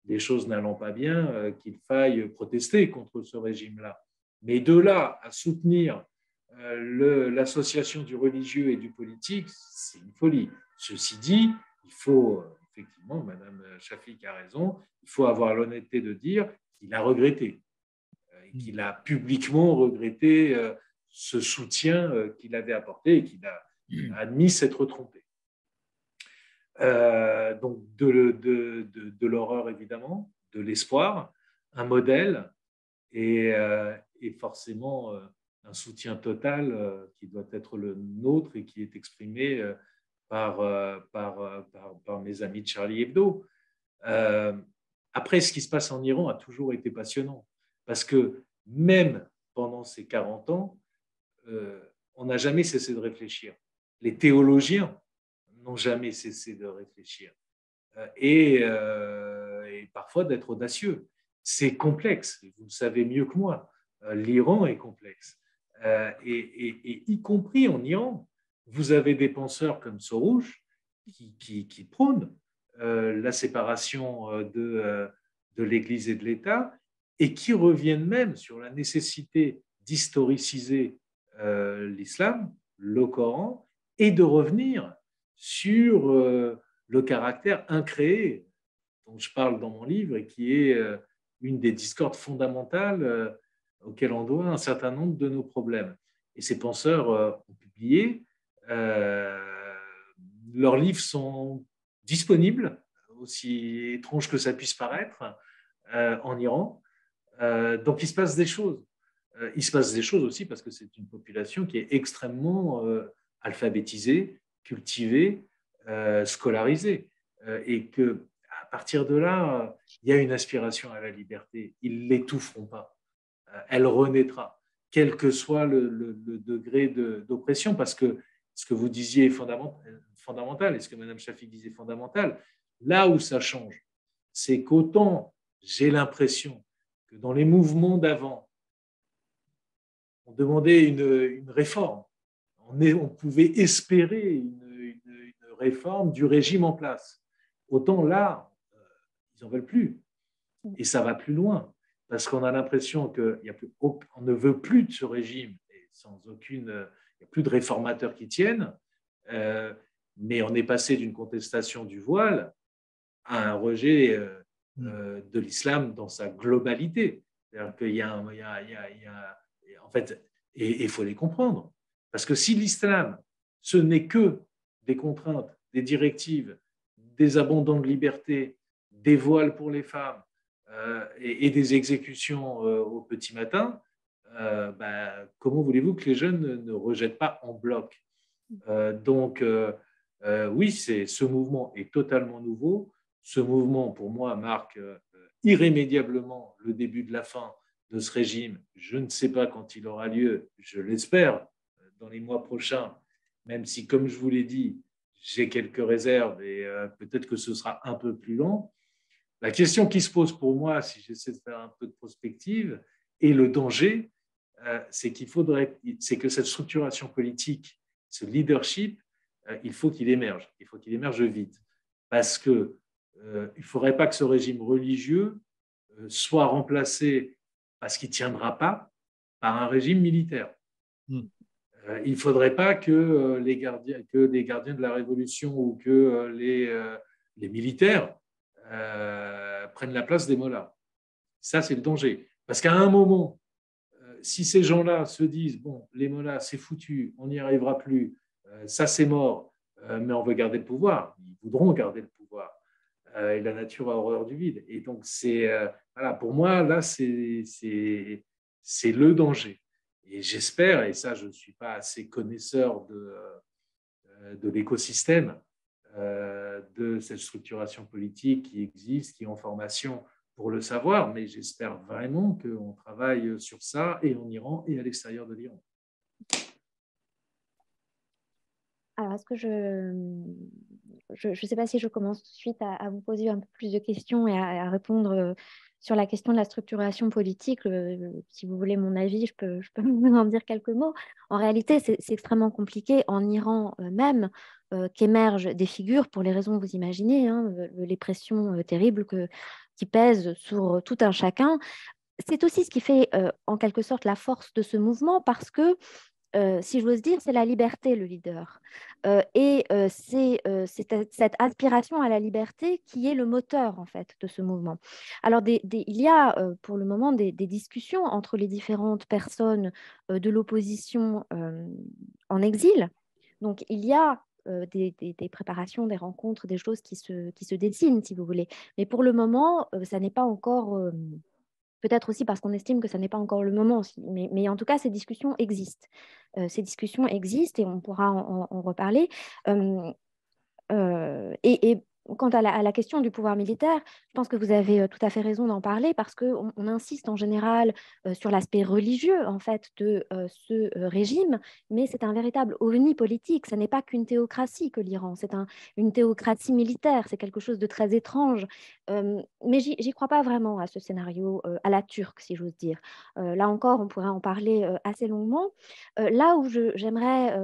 les choses n'allant pas bien, qu'il faille protester contre ce régime-là. Mais de là à soutenir l'association du religieux et du politique, c'est une folie. Ceci dit, il faut, effectivement, Mme Shafik a raison, il faut avoir l'honnêteté de dire qu'il a regretté, et qu'il a publiquement regretté ce soutien qu'il avait apporté et qu'il a admis s'être trompé. Donc de l'horreur, évidemment, de l'espoir, un modèle et forcément un soutien total qui doit être le nôtre et qui est exprimé par mes amis de Charlie Hebdo. Après, ce qui se passe en Iran a toujours été passionnant, parce que même pendant ces 40 ans, on n'a jamais cessé de réfléchir. Les théologiens n'ont jamais cessé de réfléchir et parfois d'être audacieux. C'est complexe, vous le savez mieux que moi. L'Iran est complexe. Et y compris en Iran, vous avez des penseurs comme Soroush qui prônent la séparation de l'Église et de l'État et qui reviennent même sur la nécessité d'historiciser l'islam, le Coran, et de revenir sur le caractère incréé dont je parle dans mon livre et qui est une des discordes fondamentales auxquelles on doit un certain nombre de nos problèmes. Et ces penseurs ont publié, leurs livres sont disponibles, aussi étrange que ça puisse paraître, en Iran. Donc il se passe des choses. Il se passe des choses aussi parce que c'est une population qui est extrêmement alphabétisée, cultivée, scolarisée, et que à partir de là, il y a une aspiration à la liberté. Ils ne l'étoufferont pas. Elle renaîtra, quel que soit le degré d'oppression, parce que ce que vous disiez est fondamental, et ce que Mme Shafik disait fondamental, là où ça change, c'est qu'autant j'ai l'impression que dans les mouvements d'avant, on demandait une réforme, on pouvait espérer une réforme du régime en place. Autant là, ils n'en veulent plus. Et ça va plus loin, parce qu'on a l'impression qu'on ne veut plus de ce régime, et il n'y a plus de réformateurs qui tiennent, mais on est passé d'une contestation du voile à un rejet de l'islam dans sa globalité. C'est-à-dire qu'il y a en fait, et il faut les comprendre, parce que si l'islam, ce n'est que des contraintes, des directives, des abandons de liberté, des voiles pour les femmes et des exécutions au petit matin, comment voulez-vous que les jeunes ne rejettent pas en bloc? Donc, oui, ce mouvement est totalement nouveau. Ce mouvement, pour moi, marque irrémédiablement le début de la fin de ce régime. Je ne sais pas quand il aura lieu, je l'espère, dans les mois prochains, même si, comme je vous l'ai dit, j'ai quelques réserves et peut-être que ce sera un peu plus lent. La question qui se pose pour moi, si j'essaie de faire un peu de prospective, et le danger, c'est que cette structuration politique, ce leadership, il faut qu'il émerge. Il faut qu'il émerge vite. Parce qu'il ne faudrait pas que ce régime religieux soit remplacé, parce qu'il ne tiendra pas, par un régime militaire. Il ne faudrait pas que les gardiens de la Révolution ou que les militaires prennent la place des mollahs. Ça, c'est le danger. Parce qu'à un moment, si ces gens-là se disent « bon, les mollahs, c'est foutu, on n'y arrivera plus, ça c'est mort, mais on veut garder le pouvoir », ils voudront garder le pouvoir. Et la nature a horreur du vide. Et donc, voilà, pour moi, là, c'est le danger. Et j'espère, et ça, je ne suis pas assez connaisseur de l'écosystème, de cette structuration politique qui existe, qui est en formation pour le savoir, mais j'espère vraiment qu'on travaille sur ça et en Iran et à l'extérieur de l'Iran. Alors, est-ce que je ne sais pas si je commence tout de suite à vous poser un peu plus de questions et à répondre sur la question de la structuration politique. Si vous voulez mon avis, je peux vous en dire quelques mots. En réalité, c'est extrêmement compliqué en Iran même qu'émergent des figures, pour les raisons que vous imaginez, hein, les pressions terribles qui pèsent sur tout un chacun. C'est aussi ce qui fait en quelque sorte la force de ce mouvement, parce que si j'ose dire, c'est la liberté, le leader. C'est cette aspiration à la liberté qui est le moteur, en fait, de ce mouvement. Alors, il y a pour le moment des discussions entre les différentes personnes de l'opposition en exil. Donc, il y a des préparations, des rencontres, des choses qui se dessinent, si vous voulez. Mais pour le moment, ça n'est pas encore... Peut-être aussi parce qu'on estime que ça n'est pas encore le moment, mais en tout cas, ces discussions existent. Ces discussions existent et on pourra en reparler. Et quant à la question du pouvoir militaire, je pense que vous avez tout à fait raison d'en parler, parce qu'on insiste en général sur l'aspect religieux en fait de ce régime, mais c'est un véritable ovni politique. Ce n'est pas qu'une théocratie que l'Iran, c'est une théocratie militaire, c'est quelque chose de très étrange. Mais j'y crois pas vraiment à ce scénario à la turque, si j'ose dire. Là encore, on pourrait en parler assez longuement. Là où j'aimerais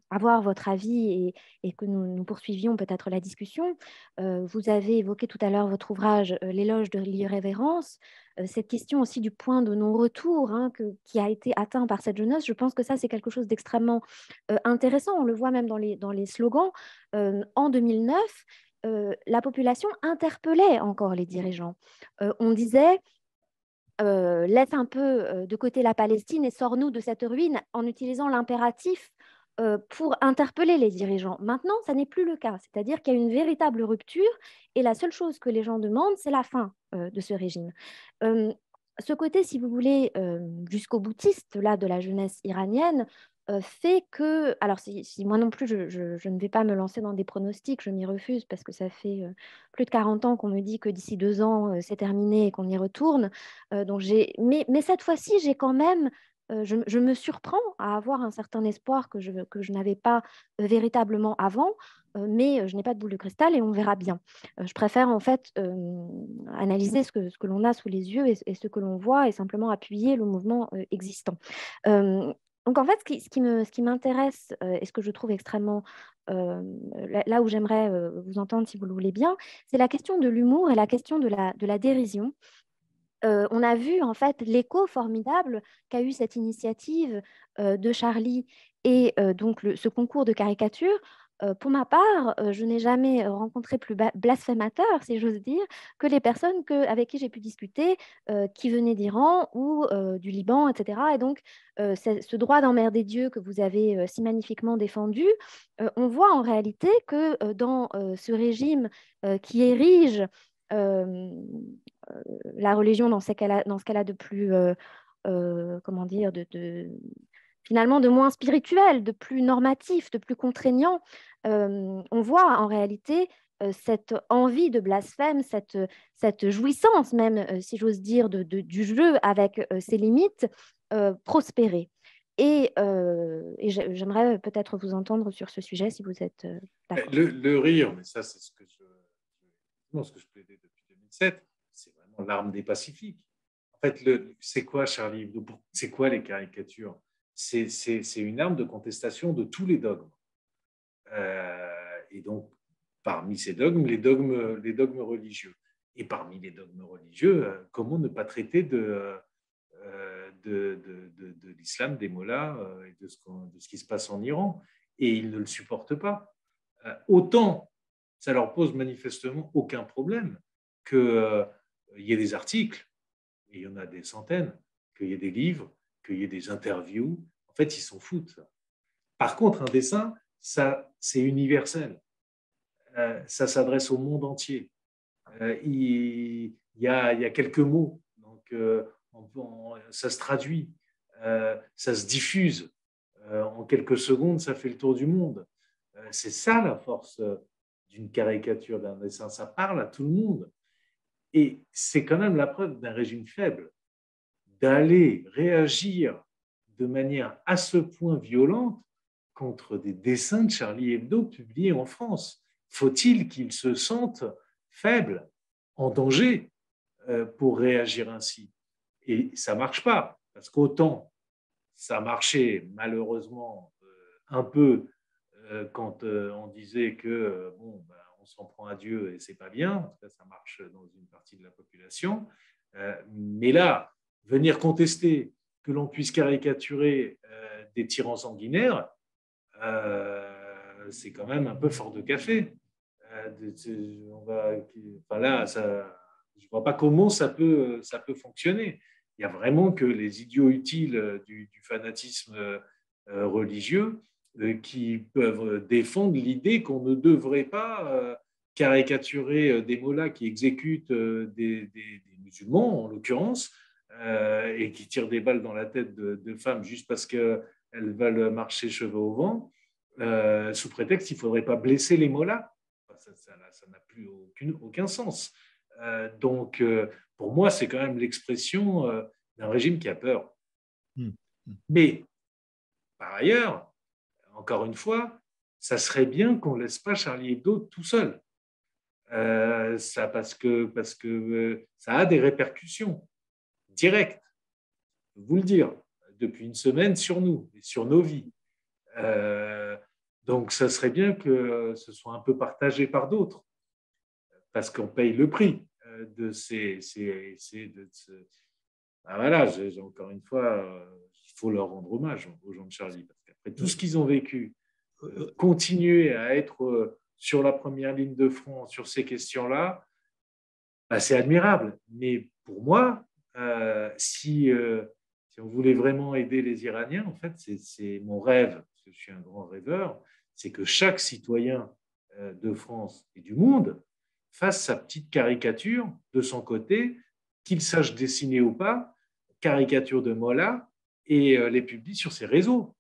avoir votre avis et que nous poursuivions peut-être la discussion. Vous avez évoqué tout à l'heure votre ouvrage L'éloge de l'irrévérence, cette question aussi du point de non-retour hein, qui a été atteint par cette jeunesse. Je pense que ça, c'est quelque chose d'extrêmement intéressant. On le voit même dans les slogans. En 2009, la population interpellait encore les dirigeants. On disait... laisse un peu de côté la Palestine et sors-nous de cette ruine, en utilisant l'impératif pour interpeller les dirigeants. Maintenant, ça n'est plus le cas. C'est-à-dire qu'il y a une véritable rupture et la seule chose que les gens demandent, c'est la fin de ce régime. Ce côté, si vous voulez, jusqu'au boutiste là, de la jeunesse iranienne fait que, alors si moi non plus, je ne vais pas me lancer dans des pronostics, je m'y refuse parce que ça fait plus de 40 ans qu'on me dit que d'ici 2 ans, c'est terminé et qu'on y retourne. Mais cette fois-ci, j'ai quand même je me surprends à avoir un certain espoir que je n'avais pas véritablement avant, mais je n'ai pas de boule de cristal et on verra bien. Je préfère en fait analyser ce que l'on a sous les yeux et ce que l'on voit et simplement appuyer le mouvement existant. Donc en fait, ce qui m'intéresse et ce que je trouve extrêmement, là où j'aimerais vous entendre si vous le voulez bien, c'est la question de l'humour et la question de la dérision. On a vu en fait l'écho formidable qu'a eu cette initiative de Charlie et donc ce concours de caricature. Pour ma part, je n'ai jamais rencontré plus blasphémateur, si j'ose dire, que les personnes avec qui j'ai pu discuter, qui venaient d'Iran ou du Liban, etc. Et donc, ce droit d'emmerder Dieu que vous avez si magnifiquement défendu, on voit en réalité que dans ce régime qui érige la religion dans ce qu'elle a de plus, comment dire, finalement de moins spirituel, de plus normatif, de plus contraignant. On voit en réalité cette envie de blasphème, cette jouissance même, si j'ose dire, du jeu avec ses limites, prospérer. Et j'aimerais peut-être vous entendre sur ce sujet si vous êtes d'accord. Le rire, mais ça c'est ce que je effectivement, ce que je plaidais depuis 2007, c'est vraiment l'arme des pacifiques. En fait, c'est quoi Charlie Hebdo? C'est quoi les caricatures? C'est une arme de contestation de tous les dogmes. Et donc, parmi ces dogmes, les dogmes religieux. Et parmi les dogmes religieux, comment ne pas traiter de l'islam, des mollahs et de ce qui se passe en Iran? Et ils ne le supportent pas. Autant, ça leur pose manifestement aucun problème qu'il y ait des articles, et il y en a des centaines, qu'il y ait des livres, qu'il y ait des interviews. En fait, ils s'en foutent. Par contre, un dessin, ça, c'est universel. Ça s'adresse au monde entier. Il y a quelques mots, donc ça se traduit, ça se diffuse. En quelques secondes, ça fait le tour du monde. C'est ça la force d'une caricature, d'un dessin. Ça parle à tout le monde. Et c'est quand même la preuve d'un régime faible, d'aller réagir de manière à ce point violente contre des dessins de Charlie Hebdo publiés en France. Faut-il qu'ils se sentent faibles, en danger, pour réagir ainsi? Et ça ne marche pas, parce qu'autant ça marchait malheureusement un peu quand on disait que bon, ben, on s'en prend à Dieu et c'est pas bien, en tout cas ça marche dans une partie de la population, mais là, venir contester que l'on puisse caricaturer des tyrans sanguinaires, c'est quand même un peu fort de café. Là, je ne vois pas comment ça peut fonctionner. Il y a vraiment que les idiots utiles du fanatisme religieux qui peuvent défendre l'idée qu'on ne devrait pas caricaturer des mollahs qui exécutent des musulmans, en l'occurrence, et qui tirent des balles dans la tête de femmes juste parce qu'elles veulent marcher cheveux au vent, sous prétexte qu'il ne faudrait pas blesser les mollahs. Ça n'a plus aucun sens. Donc, pour moi, c'est quand même l'expression d'un régime qui a peur. Mais, par ailleurs, encore une fois, ça serait bien qu'on ne laisse pas Charlie Hebdo tout seul. Parce que ça a des répercussions directes, je peux vous le dire, depuis une semaine sur nous et sur nos vies. Donc, ça serait bien que ce soit un peu partagé par d'autres, parce qu'on paye le prix de voilà, encore une fois, il faut leur rendre hommage aux gens de Charlie, parce qu'après tout ce qu'ils ont vécu, continuer à être sur la première ligne de front sur ces questions-là, bah, c'est admirable. Mais pour moi, si on voulait vraiment aider les Iraniens, en fait, c'est mon rêve, parce que je suis un grand rêveur, c'est que chaque citoyen de France et du monde fasse sa petite caricature de son côté, qu'il sache dessiner ou pas, caricature de Molla, et les publie sur ses réseaux.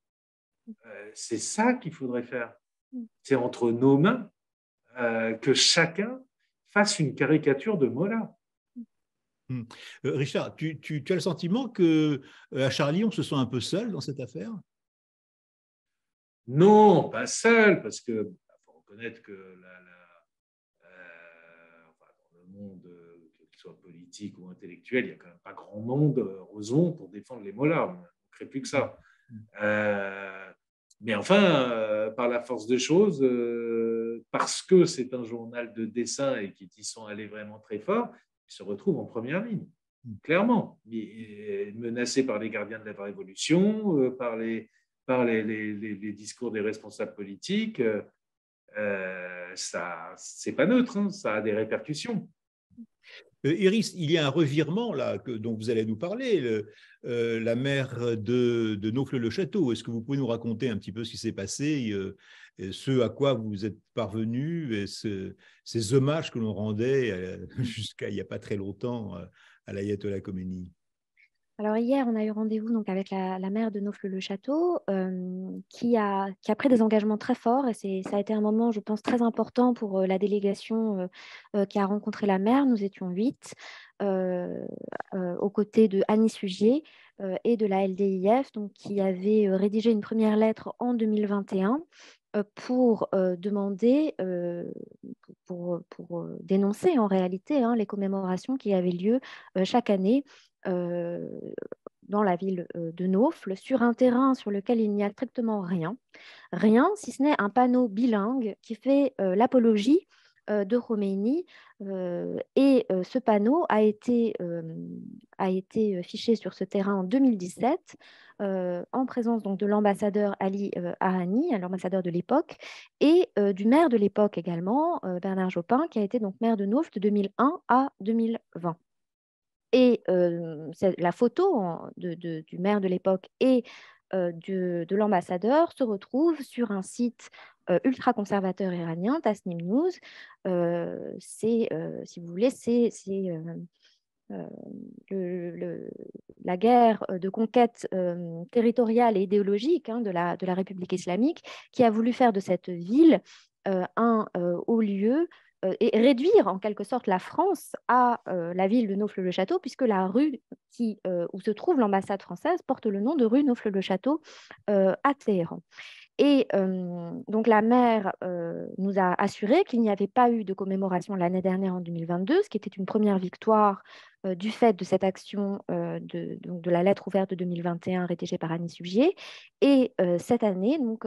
C'est ça qu'il faudrait faire. C'est entre nos mains que chacun fasse une caricature de Molla. Richard, tu as le sentiment qu'à Charlie, on se sent un peu seul dans cette affaire? Non, pas seul, parce qu'il faut reconnaître que dans le monde, qu'il soit politique ou intellectuel, il n'y a quand même pas grand monde, heureusement, pour défendre les mollahs. On ne crée plus que ça. Mais enfin, par la force des choses, parce que c'est un journal de dessin et qu'ils y sont allés vraiment très fort, ils se retrouvent en première ligne, clairement. Menacés par les gardiens de la révolution, par les discours des responsables politiques, c'est pas neutre, hein, ça a des répercussions. Iris, il y a un revirement là dont vous allez nous parler, la mère de Naufle-le-Château. Est-ce que vous pouvez nous raconter un petit peu ce qui s'est passé, ce à quoi vous êtes parvenu, et ces hommages que l'on rendait jusqu'à il n'y a pas très longtemps à l'ayatollah Khomeini? Alors hier, on a eu rendez-vous donc avec la maire de Naufle-le-Château qui a pris des engagements très forts, et ça a été un moment, je pense, très important pour la délégation qui a rencontré la maire. Nous étions 8 aux côtés de Annie Sugier et de la LDIF, donc, qui avait rédigé une première lettre en 2021 pour demander, pour dénoncer en réalité les commémorations qui avaient lieu chaque année dans la ville de Naufle, sur un terrain sur lequel il n'y a strictement rien, si ce n'est un panneau bilingue qui fait l'apologie de Khomeini. Et ce panneau a été fiché sur ce terrain en 2017 en présence donc, de l'ambassadeur Ali Ahani, l'ambassadeur de l'époque, et du maire de l'époque également, Bernard Jopin, qui a été donc maire de Naufle de 2001 à 2020. Et la photo du maire de l'époque et de l'ambassadeur se retrouve sur un site ultra-conservateur iranien, Tasnim News. Si vous voulez, c'est la guerre de conquête territoriale et idéologique de la République islamique qui a voulu faire de cette ville un haut lieu et réduire en quelque sorte la France à la ville de Naufle-le-Château, puisque la rue où se trouve l'ambassade française porte le nom de rue Naufle-le-Château à Téhéran. Et donc la maire nous a assuré qu'il n'y avait pas eu de commémoration l'année dernière en 2022, ce qui était une première victoire du fait de cette action de la lettre ouverte de 2021 rédigée par Annie Sugier. Et cette année, donc,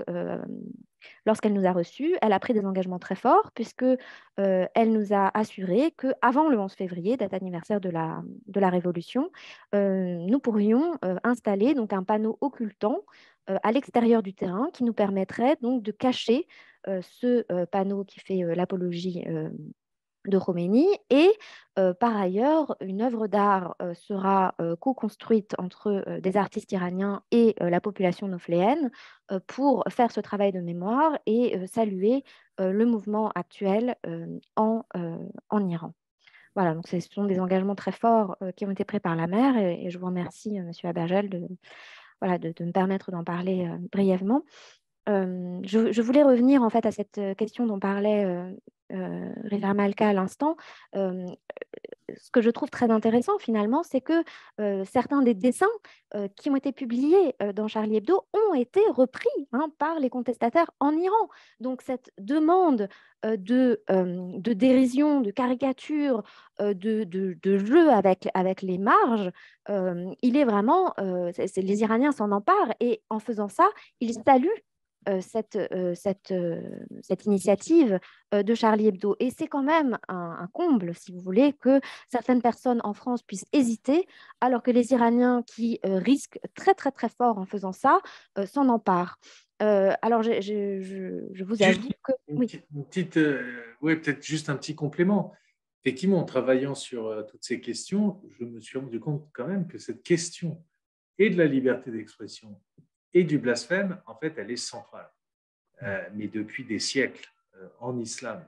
lorsqu'elle nous a reçus, elle a pris des engagements très forts puisque elle nous a assuré qu'avant le 11 février, date anniversaire de la Révolution, nous pourrions installer donc, un panneau occultant à l'extérieur du terrain qui nous permettrait donc de cacher ce panneau qui fait l'apologie de Khomeini. Et par ailleurs, une œuvre d'art sera co-construite entre des artistes iraniens et la population naufléenne pour faire ce travail de mémoire et saluer le mouvement actuel en Iran. Voilà, donc ce sont des engagements très forts qui ont été pris par la maire et je vous remercie, M. Abergel, de me permettre d'en parler brièvement. Je voulais revenir en fait à cette question dont parlait Rita Malka à l'instant. Ce que je trouve très intéressant finalement, c'est que certains des dessins qui ont été publiés dans Charlie Hebdo ont été repris par les contestataires en Iran. Donc cette demande de dérision, de caricature, de jeu avec les marges, il est vraiment, les Iraniens s'en emparent et en faisant ça, ils saluent cette initiative de Charlie Hebdo. Et c'est quand même un comble, si vous voulez, que certaines personnes en France puissent hésiter, alors que les Iraniens qui risquent très, très, très fort en faisant ça, s'en emparent. Alors, je vous avoue que... Oui, peut-être juste un petit complément. Effectivement, en travaillant sur toutes ces questions, je me suis rendu compte quand même que cette question et de la liberté d'expression et du blasphème, en fait, elle est centrale. Mais depuis des siècles en islam.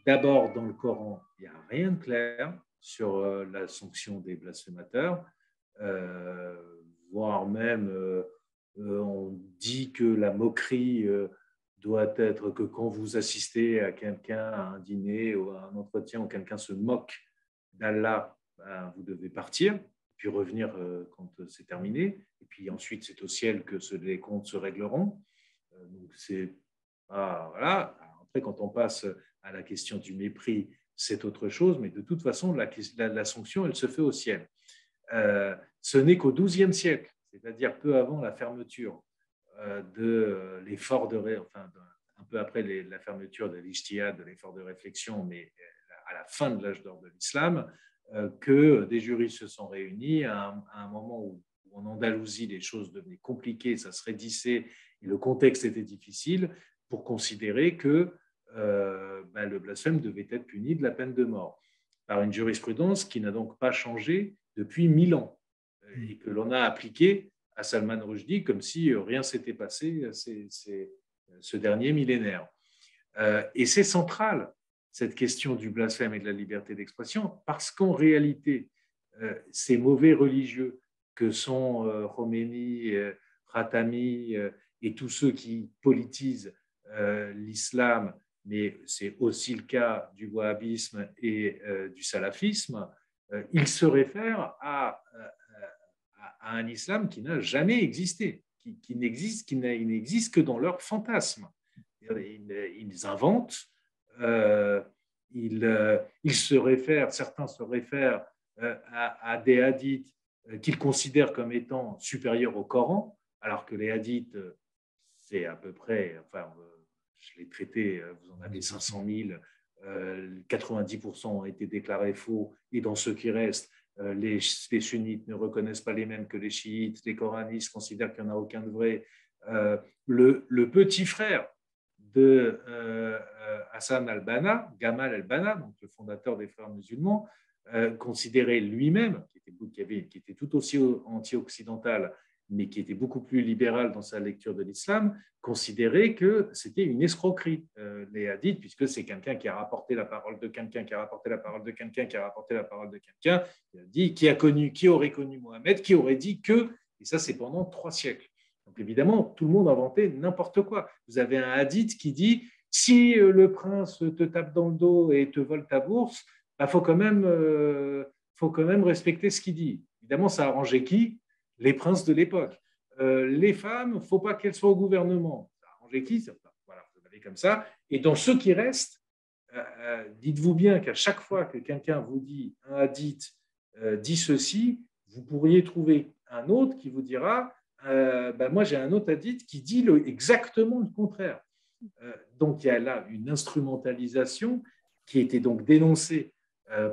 D'abord, dans le Coran, il n'y a rien de clair sur la sanction des blasphémateurs, voire même on dit que la moquerie doit être que quand vous assistez à quelqu'un à un dîner ou à un entretien où quelqu'un se moque d'Allah, ben, vous devez partir, puis revenir quand c'est terminé. Et puis ensuite, c'est au ciel que les comptes se régleront. Donc c'est voilà. Après, quand on passe à la question du mépris, c'est autre chose, mais de toute façon, la sanction, elle se fait au ciel. Ce n'est qu'au XIIe siècle, c'est-à-dire peu avant la fermeture de l'effort un peu après la fermeture de l'Ijtihad, de l'effort de réflexion, mais à la fin de l'âge d'or de l'islam, que des juristes se sont réunis à un moment où en Andalousie, les choses devenaient compliquées, ça se raidissait et le contexte était difficile, pour considérer que le blasphème devait être puni de la peine de mort, par une jurisprudence qui n'a donc pas changé depuis 1000 ans, et que l'on a appliqué à Salman Rushdie comme si rien s'était passé ce dernier millénaire. Et c'est central, cette question du blasphème et de la liberté d'expression, parce qu'en réalité, ces mauvais religieux que sont Khomeini, Khatami et tous ceux qui politisent l'islam, mais c'est aussi le cas du wahhabisme et du salafisme, ils se réfèrent à un islam qui n'a jamais existé, qui n'existent que dans leur fantasme. Ils inventent, certains se réfèrent à des hadiths qu'ils considèrent comme étant supérieurs au Coran, alors que les hadiths, c'est à peu près, enfin, je l'ai traité, vous en avez 500 000, 90% ont été déclarés faux, et dans ceux qui restent, les sunnites ne reconnaissent pas les mêmes que les chiites, les coranistes considèrent qu'il n'y en a aucun de vrai. Le petit frère de Hassan al-Banna, Gamal al-Banna, donc le fondateur des Frères musulmans, considérait lui-même, qui était tout aussi anti-occidental, mais qui était beaucoup plus libéral dans sa lecture de l'islam, considérait que c'était une escroquerie, les hadiths, puisque c'est quelqu'un qui a rapporté la parole de quelqu'un, qui a rapporté la parole de quelqu'un, qui a rapporté la parole de quelqu'un, qui aurait connu Mohammed, qui aurait dit que, et ça c'est pendant 3 siècles. Donc évidemment, tout le monde inventait n'importe quoi. Vous avez un hadith qui dit, si le prince te tape dans le dos et te vole ta bourse, il faut quand même respecter ce qu'il dit. Évidemment, ça arrangeait qui? Les princes de l'époque. Les femmes, il ne faut pas qu'elles soient au gouvernement. Ça arrangeait qui? Voilà, vous avez comme ça. Et dans ceux qui restent, dites-vous bien qu'à chaque fois que quelqu'un vous dit un hadith dit ceci, vous pourriez trouver un autre qui vous dira moi j'ai un autre hadith qui dit exactement le contraire. Donc il y a là une instrumentalisation qui était donc dénoncée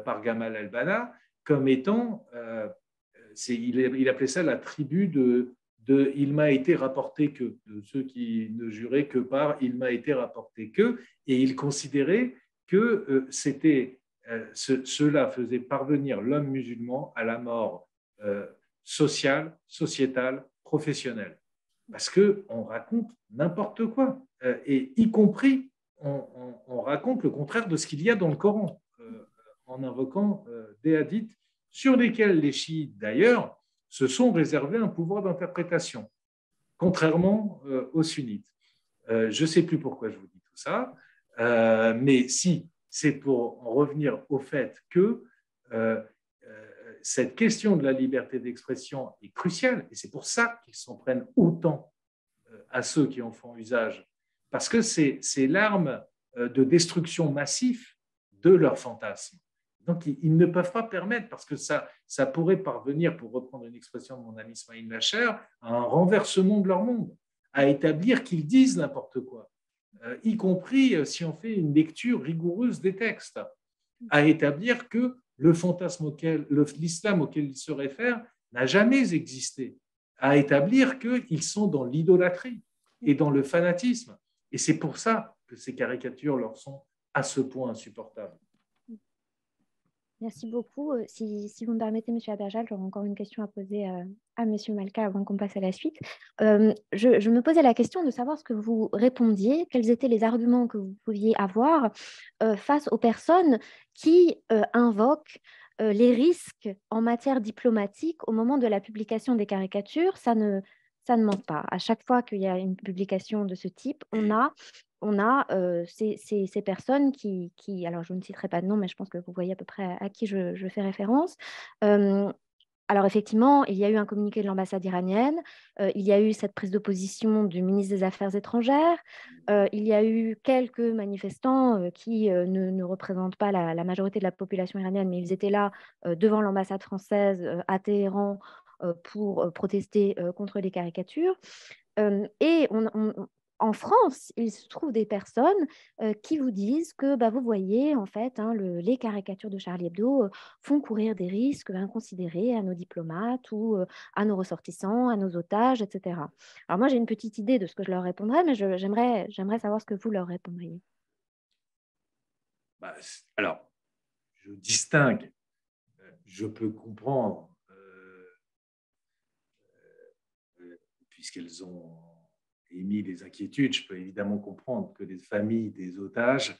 par Gamal al-Banna comme étant, il appelait ça la tribu de il m'a été rapporté que, de ceux qui ne juraient que par il m'a été rapporté que, et il considérait que cela faisait parvenir l'homme musulman à la mort sociale, sociétale, professionnelle. Parce qu'on raconte n'importe quoi, et y compris on raconte le contraire de ce qu'il y a dans le Coran, en invoquant des hadiths sur lesquels les chiites, d'ailleurs, se sont réservés un pouvoir d'interprétation, contrairement aux sunnites. Je ne sais plus pourquoi je vous dis tout ça, mais si, c'est pour en revenir au fait que cette question de la liberté d'expression est cruciale, et c'est pour ça qu'ils s'en prennent autant à ceux qui en font usage, parce que c'est l'arme de destruction massive de leur fantasme. Donc, ils ne peuvent pas permettre, parce que ça pourrait parvenir, pour reprendre une expression de mon ami Smaïl Lacher, à un renversement de leur monde, à établir qu'ils disent n'importe quoi, y compris si on fait une lecture rigoureuse des textes, à établir que le fantasme l'islam auquel ils se réfèrent n'a jamais existé, à établir qu'ils sont dans l'idolâtrie et dans le fanatisme. Et c'est pour ça que ces caricatures leur sont à ce point insupportables. Merci beaucoup. Si vous me permettez, M. Aberjal, j'aurais encore une question à poser à M. Malka avant qu'on passe à la suite. Je me posais la question de savoir ce que vous répondiez, quels étaient les arguments que vous pouviez avoir face aux personnes qui invoquent les risques en matière diplomatique au moment de la publication des caricatures. Ça ne manque pas. À chaque fois qu'il y a une publication de ce type, on a ces personnes qui, alors je ne citerai pas de nom, mais je pense que vous voyez à peu près à qui je fais référence. Alors effectivement, il y a eu un communiqué de l'ambassade iranienne, il y a eu cette prise de position du ministre des Affaires étrangères, il y a eu quelques manifestants qui ne représentent pas la majorité de la population iranienne, mais ils étaient là devant l'ambassade française à Téhéran pour protester contre les caricatures. Et en France, il se trouve des personnes qui vous disent que vous voyez, en fait, les caricatures de Charlie Hebdo font courir des risques inconsidérés à nos diplomates ou à nos ressortissants, à nos otages, etc. Alors moi, j'ai une petite idée de ce que je leur répondrais, mais j'aimerais savoir ce que vous leur répondriez. Alors, je distingue, je peux comprendre, puisqu'elles ont émis des inquiétudes, je peux évidemment comprendre que les familles des otages,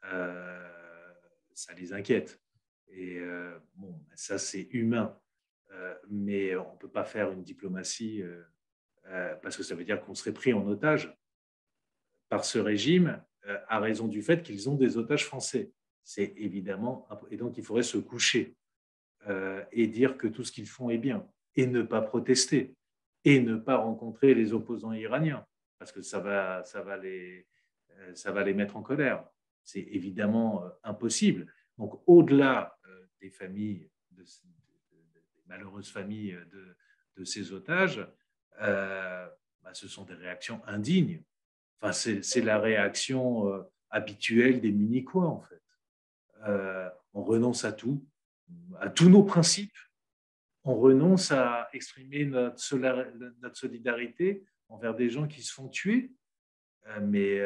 ça les inquiète. Et ça c'est humain, mais on ne peut pas faire une diplomatie parce que ça veut dire qu'on serait pris en otage par ce régime à raison du fait qu'ils ont des otages français. C'est évidemment, et donc il faudrait se coucher et dire que tout ce qu'ils font est bien et ne pas protester. et ne pas rencontrer les opposants iraniens, parce que ça va les mettre en colère. C'est évidemment impossible. Donc, au-delà des familles, des malheureuses familles de ces otages, ce sont des réactions indignes. Enfin, c'est la réaction habituelle des Munichois, en fait. On renonce à tout, à tous nos principes. On renonce à exprimer notre solidarité envers des gens qui se font tuer. Mais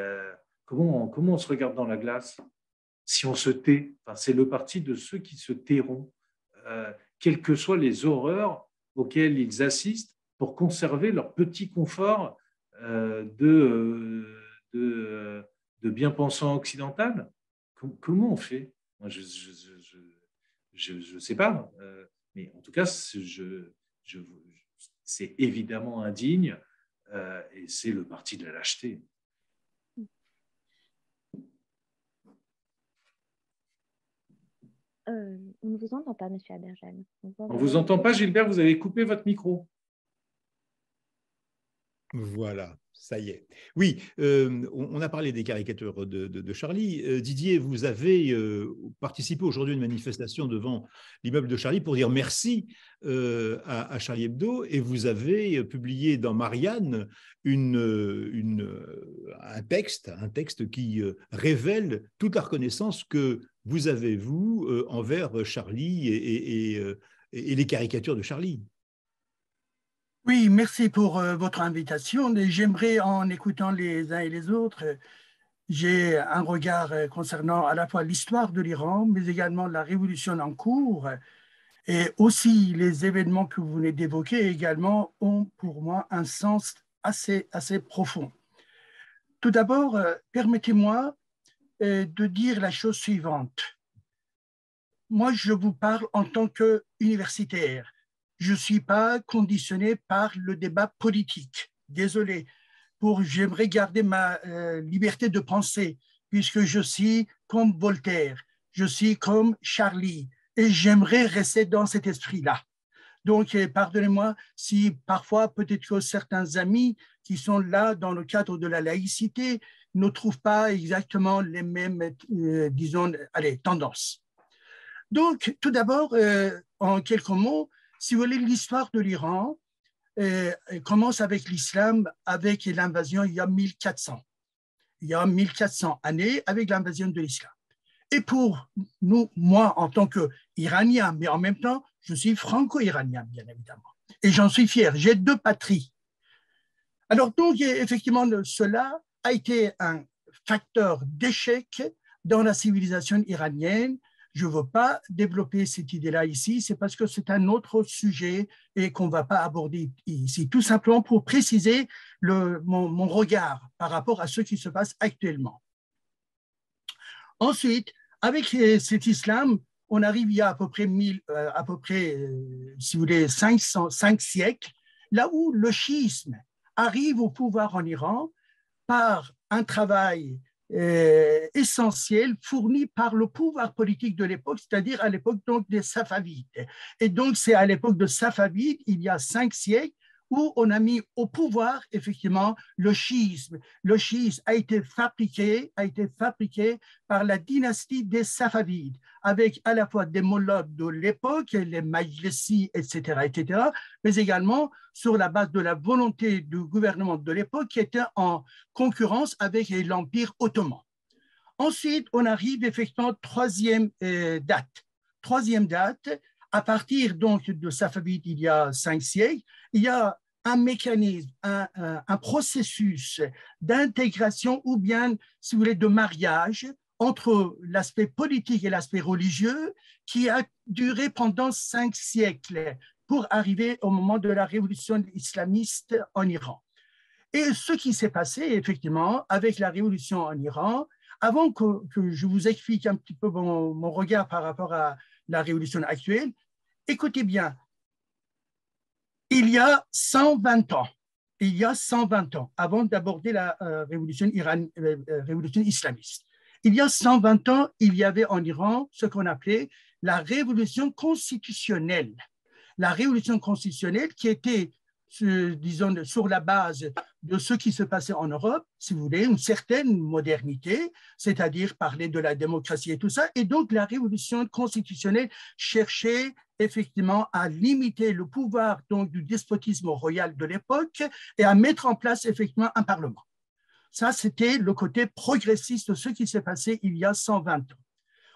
comment on se regarde dans la glace si on se tait? Enfin, c'est le parti de ceux qui se tairont, quelles que soient les horreurs auxquelles ils assistent, pour conserver leur petit confort de bien-pensant occidental. Comment on fait? Moi, je ne sais pas. Mais en tout cas, c'est évidemment indigne et c'est le parti de la lâcheté. On ne vous entend pas, Monsieur Abergel. On ne vous entend pas, Gilbert, vous avez coupé votre micro. Voilà, ça y est. Oui, on a parlé des caricatures de Charlie. Didier, vous avez participé aujourd'hui à une manifestation devant l'immeuble de Charlie pour dire merci à Charlie Hebdo, et vous avez publié dans Marianne un texte qui révèle toute la reconnaissance que vous avez, vous, envers Charlie et les caricatures de Charlie. Oui, merci pour votre invitation. J'aimerais, en écoutant les uns et les autres, j'ai un regard concernant à la fois l'histoire de l'Iran, mais également la révolution en cours, et aussi les événements que vous venez d'évoquer également ont pour moi un sens assez profond. Tout d'abord, permettez-moi de dire la chose suivante. Moi, je vous parle en tant qu'universitaire. Je ne suis pas conditionné par le débat politique. Désolé. J'aimerais garder ma liberté de penser, puisque je suis comme Voltaire, je suis comme Charlie, et j'aimerais rester dans cet esprit-là. Donc, pardonnez-moi si parfois, peut-être que certains amis qui sont là dans le cadre de la laïcité ne trouvent pas exactement les mêmes, tendances. Donc, tout d'abord, en quelques mots, si vous voulez, l'histoire de l'Iran commence avec l'islam, avec l'invasion il y a 1400. Il y a 1400 années avec l'invasion de l'islam. Et pour nous, moi, en tant qu'Iranien, mais en même temps, je suis franco-iranien, bien évidemment. Et j'en suis fier. J'ai deux patries. Alors, donc, effectivement, cela a été un facteur d'échec dans la civilisation iranienne. Je ne veux pas développer cette idée-là ici, c'est parce que c'est un autre sujet et qu'on ne va pas aborder ici, tout simplement pour préciser mon regard par rapport à ce qui se passe actuellement. Ensuite, avec cet islam, on arrive il y a à peu près, si vous voulez, 5 siècles, là où le chiisme arrive au pouvoir en Iran par un travail essentiel fourni par le pouvoir politique de l'époque, c'est-à-dire à l'époque donc des Safavides. Et donc c'est à l'époque de Safavides, il y a 5 siècles, où on a mis au pouvoir effectivement le chiisme. Le chiisme a été fabriqué par la dynastie des Safavides, avec à la fois des mollahs de l'époque, les majlissis, etc., mais également sur la base de la volonté du gouvernement de l'époque qui était en concurrence avec l'Empire ottoman. Ensuite, on arrive effectivement troisième date. Troisième date, à partir donc de Safavides, il y a 5 siècles, il y a un mécanisme, un processus d'intégration ou bien, si vous voulez, de mariage entre l'aspect politique et l'aspect religieux qui a duré pendant 5 siècles pour arriver au moment de la révolution islamiste en Iran. Et ce qui s'est passé, effectivement, avec la révolution en Iran, avant que je vous explique un petit peu mon regard par rapport à la révolution actuelle, écoutez bien, il y a 120 ans, avant d'aborder la révolution islamiste, il y a 120 ans, il y avait en Iran ce qu'on appelait la révolution constitutionnelle. La révolution constitutionnelle qui était disons, sur la base de ce qui se passait en Europe, si vous voulez, une certaine modernité, c'est-à-dire parler de la démocratie et tout ça. Et donc, la révolution constitutionnelle cherchait effectivement à limiter le pouvoir donc, du despotisme royal de l'époque et à mettre en place effectivement un parlement. Ça, c'était le côté progressiste de ce qui s'est passé il y a 120 ans.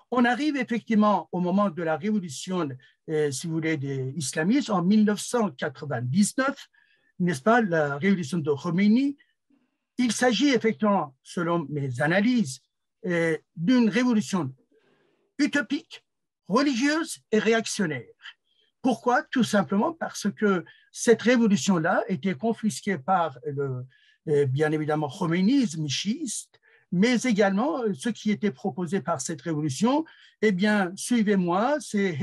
On arrive effectivement au moment de la révolution, si vous voulez, des islamistes en 1999, n'est-ce pas, la révolution de Khomeini. Il s'agit effectivement, selon mes analyses, d'une révolution utopique, religieuse et réactionnaire. Pourquoi? Tout simplement parce que cette révolution-là était confisquée par bien évidemment Khomeini, chiiste, mais également ce qui était proposé par cette révolution, eh bien, suivez-moi, c'est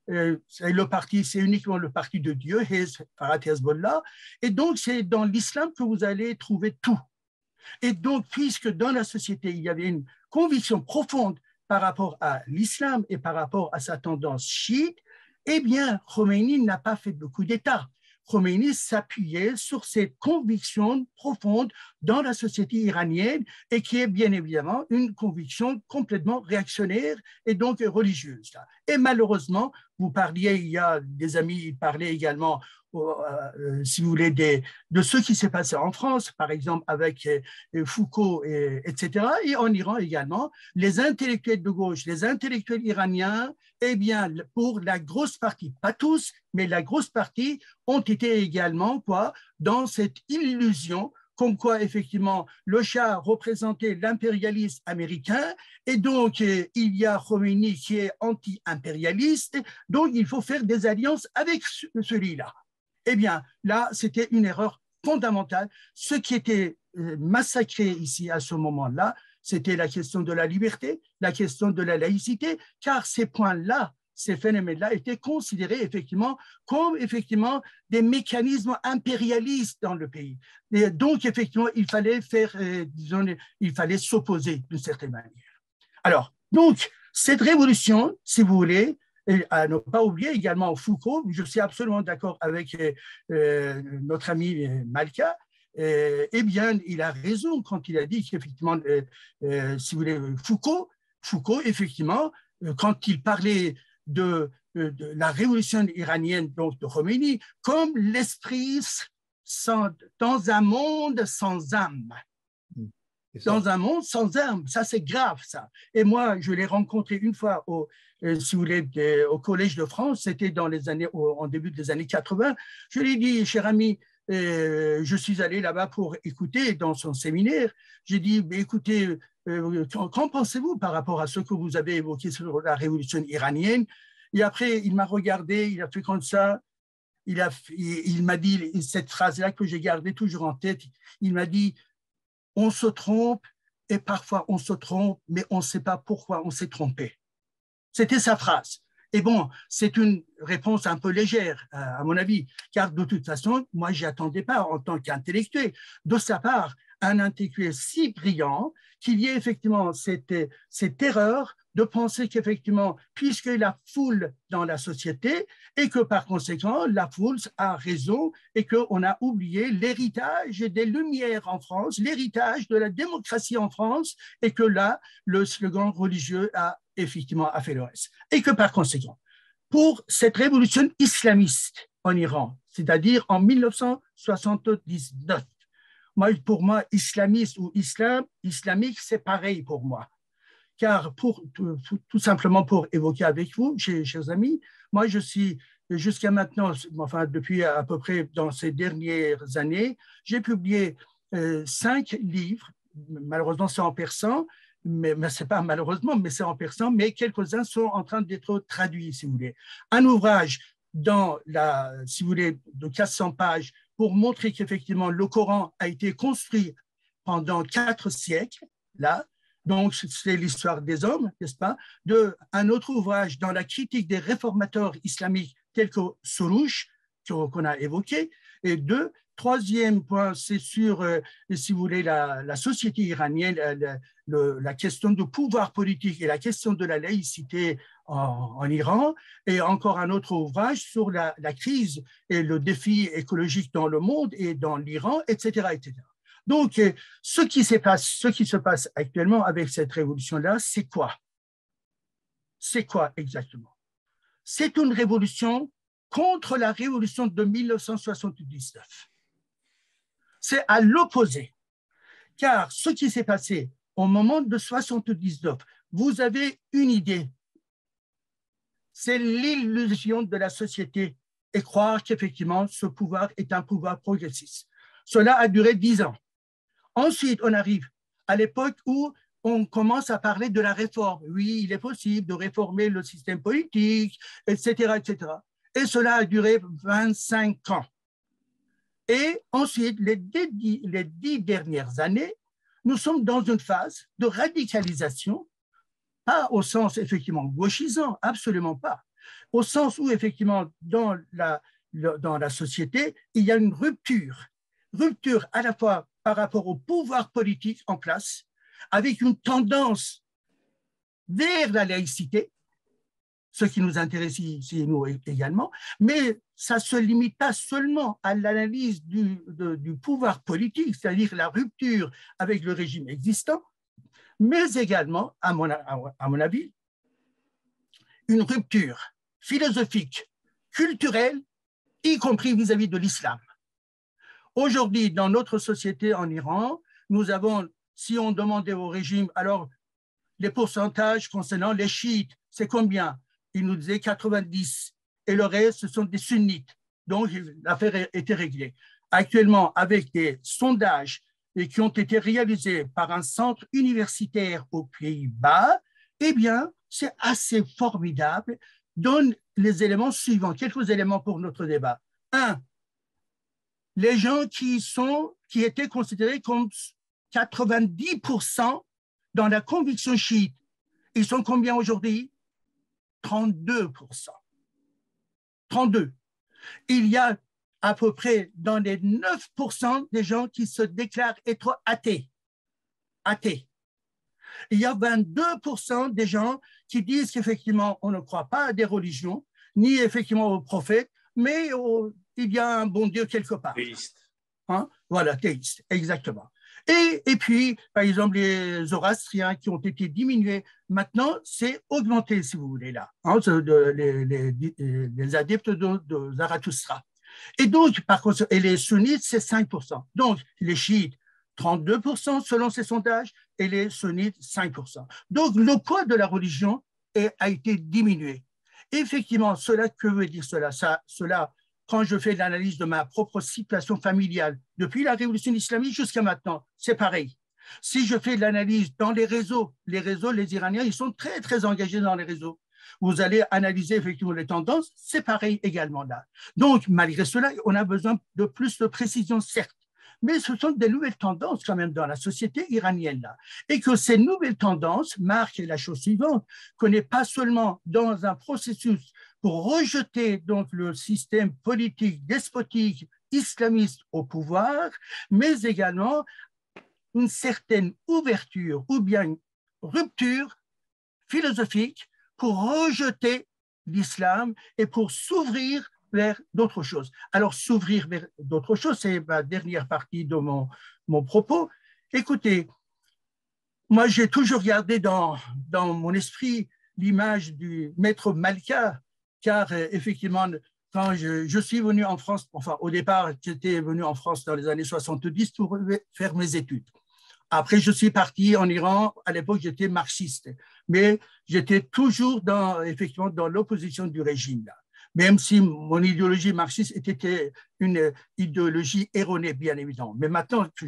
le parti, c'est uniquement le parti de Dieu, Hezbollah, et donc c'est dans l'islam que vous allez trouver tout. Et donc, puisque dans la société, il y avait une conviction profonde par rapport à l'islam et par rapport à sa tendance chiite, eh bien, Khomeini n'a pas fait de coup d'État. Khomeini s'appuyait sur cette conviction profonde dans la société iranienne et qui est bien évidemment une conviction complètement réactionnaire et donc religieuse. Et malheureusement, vous parliez, il y a des amis, ils parlaient également, si vous voulez, de ce qui s'est passé en France, par exemple avec Foucault, etc. Et en Iran également, les intellectuels de gauche, les intellectuels iraniens, eh bien, pour la grosse partie, pas tous, mais la grosse partie, ont été également dans cette illusion comme quoi, effectivement, le Shah représentait l'impérialisme américain et donc il y a Khomeini qui est anti-impérialiste, donc il faut faire des alliances avec celui-là. Eh bien, là, c'était une erreur fondamentale. Ce qui était massacré ici à ce moment-là, c'était la question de la liberté, la question de la laïcité, car ces points-là, ces phénomènes-là étaient considérés effectivement comme effectivement des mécanismes impérialistes dans le pays. Et donc, effectivement, il fallait il fallait s'opposer d'une certaine manière. Alors, donc, cette révolution, si vous voulez, et à ne pas oublier également Foucault, je suis absolument d'accord avec notre ami Malka, eh bien, il a raison quand il a dit qu'effectivement, si vous voulez, Foucault, effectivement, quand il parlait de la révolution iranienne, donc de Khomeini, comme l'esprit dans un monde sans âme. Dans un monde sans âme, ça c'est grave ça. Et moi, je l'ai rencontré une fois si vous voulez, au Collège de France, c'était en début des années 80. Je lui ai dit, cher ami, je suis allé là-bas pour écouter dans son séminaire. J'ai dit, écoutez, qu'en pensez-vous par rapport à ce que vous avez évoqué sur la révolution iranienne? Et après, il m'a regardé, il a fait comme ça, il m'a dit cette phrase-là que j'ai gardée toujours en tête. Il m'a dit, on se trompe et parfois on se trompe, mais on ne sait pas pourquoi on s'est trompé. C'était sa phrase. Et bon, c'est une réponse un peu légère, à mon avis, car de toute façon, moi, je n'attendais pas, en tant qu'intellectuel, de sa part, un intellectuel si brillant qu'il y ait effectivement cette erreur de penser qu'effectivement, puisque la foule dans la société et que par conséquent, la foule a raison et qu'on a oublié l'héritage des Lumières en France, l'héritage de la démocratie en France et que là, le slogan religieux a effectivement fait le reste. Et que par conséquent, pour cette révolution islamiste en Iran, c'est-à-dire en 1979, pour moi, islamiste ou islamique, c'est pareil pour moi. Car tout simplement pour évoquer avec vous, chers amis, moi je suis jusqu'à maintenant, enfin depuis à peu près dans ces dernières années, j'ai publié 5 livres, malheureusement c'est en persan, mais c'est pas malheureusement, mais c'est en persan, mais quelques-uns sont en train d'être traduits, si vous voulez. Un ouvrage si vous voulez, de 400 pages pour montrer qu'effectivement le Coran a été construit pendant 4 siècles, là. Donc, c'est l'histoire des hommes, n'est-ce pas? Un autre ouvrage dans la critique des réformateurs islamiques tels que Sorouch, qu'on a évoqué. Et troisième point, c'est sur, si vous voulez, la société iranienne, la question du pouvoir politique et la question de la laïcité en Iran, et encore un autre ouvrage sur la crise et le défi écologique dans le monde et dans l'Iran, etc., etc. Donc, ce qui se passe actuellement avec cette révolution-là, c'est quoi? C'est quoi exactement? C'est une révolution contre la révolution de 1979. C'est à l'opposé, car ce qui s'est passé au moment de 1979, vous avez une idée, c'est l'illusion de la société et croire qu'effectivement ce pouvoir est un pouvoir progressiste. Cela a duré 10 ans. Ensuite, on arrive à l'époque où on commence à parler de la réforme. Oui, il est possible de réformer le système politique, etc., etc. Et cela a duré 25 ans. Et ensuite, les 10 dernières années, nous sommes dans une phase de radicalisation, pas au sens effectivement gauchisant, absolument pas, au sens où effectivement dans la société, il y a une rupture à la fois par rapport au pouvoir politique en place, avec une tendance vers la laïcité, ce qui nous intéresse ici nous également, mais ça ne se limite pas seulement à l'analyse du pouvoir politique, c'est-à-dire la rupture avec le régime existant, mais également, à mon avis, une rupture philosophique, culturelle, y compris vis-à-vis de l'islam. Aujourd'hui, dans notre société en Iran, nous avons, si on demandait au régime, alors les pourcentages concernant les chiites, c'est combien? Il nous disait 90, et le reste, ce sont des sunnites. Donc, l'affaire était réglée. Actuellement, avec des sondages qui ont été réalisés par un centre universitaire aux Pays-Bas, eh bien, c'est assez formidable. Donne les éléments suivants, quelques éléments pour notre débat. 1, les gens qui étaient considérés comme 90% dans la conviction chiite, ils sont combien aujourd'hui? 32%. 32. Il y a à peu près dans les 9% des gens qui se déclarent être athées. Athées. Il y a 22% des gens qui disent qu'effectivement, on ne croit pas à des religions, ni effectivement aux prophètes, mais il y a un bon Dieu quelque part. Théiste. Hein? Voilà, théiste, exactement. Et puis, par exemple, les zoroastriens qui ont été diminués, maintenant, c'est augmenté, si vous voulez, là, hein, les adeptes de Zarathustra. Et donc, par contre, et les sunnites, c'est 5%. Donc, les chiites, 32% selon ces sondages, et les sunnites, 5%. Donc, le poids de la religion a été diminué. Effectivement, que veut dire cela? Cela, quand je fais l'analyse de ma propre situation familiale, depuis la révolution islamique jusqu'à maintenant, c'est pareil. Si je fais l'analyse dans les réseaux, les Iraniens, ils sont très, très engagés dans les réseaux. Vous allez analyser effectivement les tendances, c'est pareil également là. Donc, malgré cela, on a besoin de plus de précision, certes. Mais ce sont des nouvelles tendances quand même dans la société iranienne là. Et que ces nouvelles tendances marquent la chose suivante, qu'on n'est pas seulement dans un processus pour rejeter donc le système politique, despotique, islamiste au pouvoir, mais également une certaine ouverture ou bien une rupture philosophique pour rejeter l'islam et pour s'ouvrir vers d'autres choses. Alors, s'ouvrir vers d'autres choses, c'est ma dernière partie de mon propos. Écoutez, moi, j'ai toujours gardé dans mon esprit l'image du maître Malka, car effectivement, quand je suis venu en France, enfin, au départ, j'étais venu en France dans les années 70 pour faire mes études. Après, je suis parti en Iran. À l'époque, j'étais marxiste, mais j'étais toujours effectivement dans l'opposition du régime là. Même si mon idéologie marxiste était une idéologie erronée, bien évidemment. Mais maintenant que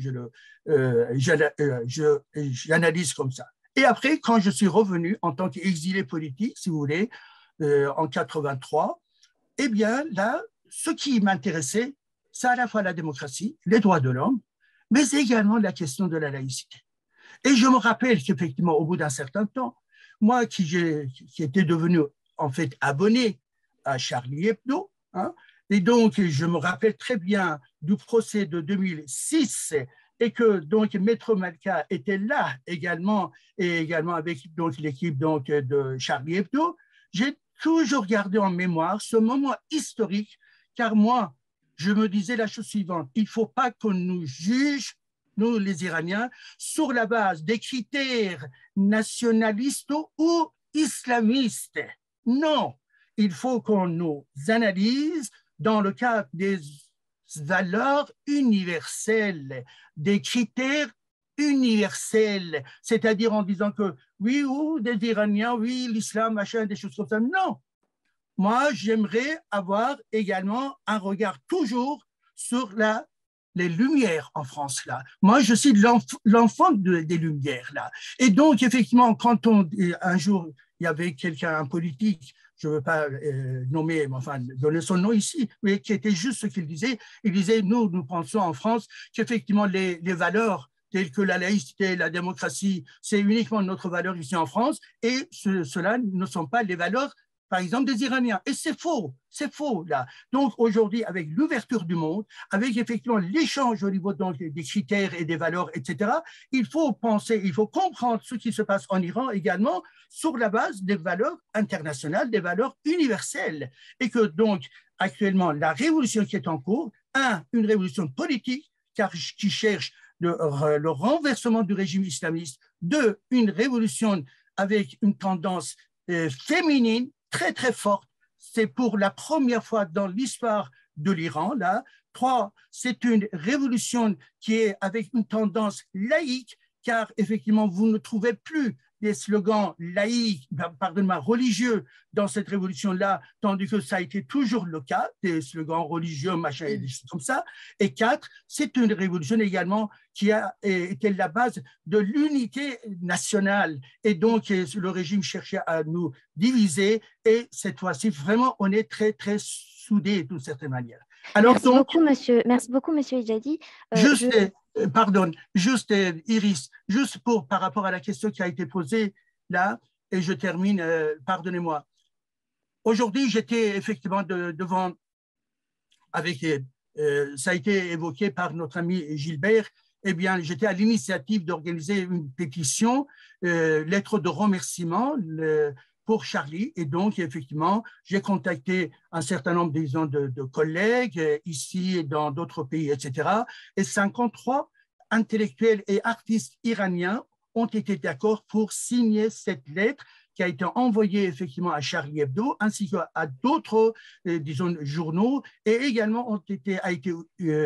j'analyse comme ça. Et après, quand je suis revenu en tant qu'exilé politique, si vous voulez, en 83, eh bien là, ce qui m'intéressait, c'est à la fois la démocratie, les droits de l'homme, mais également la question de la laïcité. Et je me rappelle qu'effectivement, au bout d'un certain temps, moi qui étais devenu en fait abonné à Charlie Hebdo, hein, et donc je me rappelle très bien du procès de 2006 et que donc Maître Malka était là également, et également avec donc l'équipe donc de Charlie Hebdo, j'ai toujours gardé en mémoire ce moment historique, car moi, je me disais la chose suivante: il ne faut pas qu'on nous juge, nous les Iraniens, sur la base des critères nationalistes ou islamistes. Non, il faut qu'on nous analyse dans le cadre des valeurs universelles, des critères universels, c'est-à-dire en disant que oui, ou des Iraniens, oui, l'islam, machin, des choses comme ça. Non. Moi, j'aimerais avoir également un regard toujours sur les Lumières en France, là. Moi, je suis l'enfant des Lumières, là. Et donc, effectivement, quand un jour, il y avait quelqu'un, un politique, je ne veux pas nommer, enfin, donner son nom ici, mais qui était juste ce qu'il disait. Il disait, nous pensons en France qu'effectivement, les valeurs telles que la laïcité, la démocratie, c'est uniquement notre valeur ici en France, et cela ne sont pas les valeurs, par exemple, des Iraniens. Et c'est faux là. Donc aujourd'hui, avec l'ouverture du monde, avec effectivement l'échange au niveau donc, des critères et des valeurs, etc., il faut penser, il faut comprendre ce qui se passe en Iran également sur la base des valeurs internationales, des valeurs universelles. Et que donc, actuellement, la révolution qui est en cours, une révolution politique, car qui cherche le renversement du régime islamiste, une révolution avec une tendance féminine, très, très forte. C'est pour la première fois dans l'histoire de l'Iran, là. 3, c'est une révolution qui est avec une tendance laïque, car effectivement, vous ne trouvez plus des slogans laïques, pardonnez-moi, religieux dans cette révolution-là, tandis que ça a été toujours le cas, des slogans religieux, machin, et des choses comme ça. Et 4, c'est une révolution également qui a été la base de l'unité nationale. Et donc, le régime cherchait à nous diviser. Et cette fois-ci, vraiment, on est très, très soudés d'une certaine manière. Alors, merci beaucoup, monsieur Ijadi. Juste Iris, juste par rapport à la question qui a été posée là, et je termine, pardonnez-moi. Aujourd'hui, j'étais effectivement devant, avec, ça a été évoqué par notre ami Gilbert, eh bien, j'étais à l'initiative d'organiser une pétition, lettre de remerciement, pour Charlie. Et donc, effectivement, j'ai contacté un certain nombre, disons, de collègues ici et dans d'autres pays, etc. Et 53 intellectuels et artistes iraniens ont été d'accord pour signer cette lettre qui a été envoyée effectivement à Charlie Hebdo ainsi qu'à d'autres, disons, journaux et également a été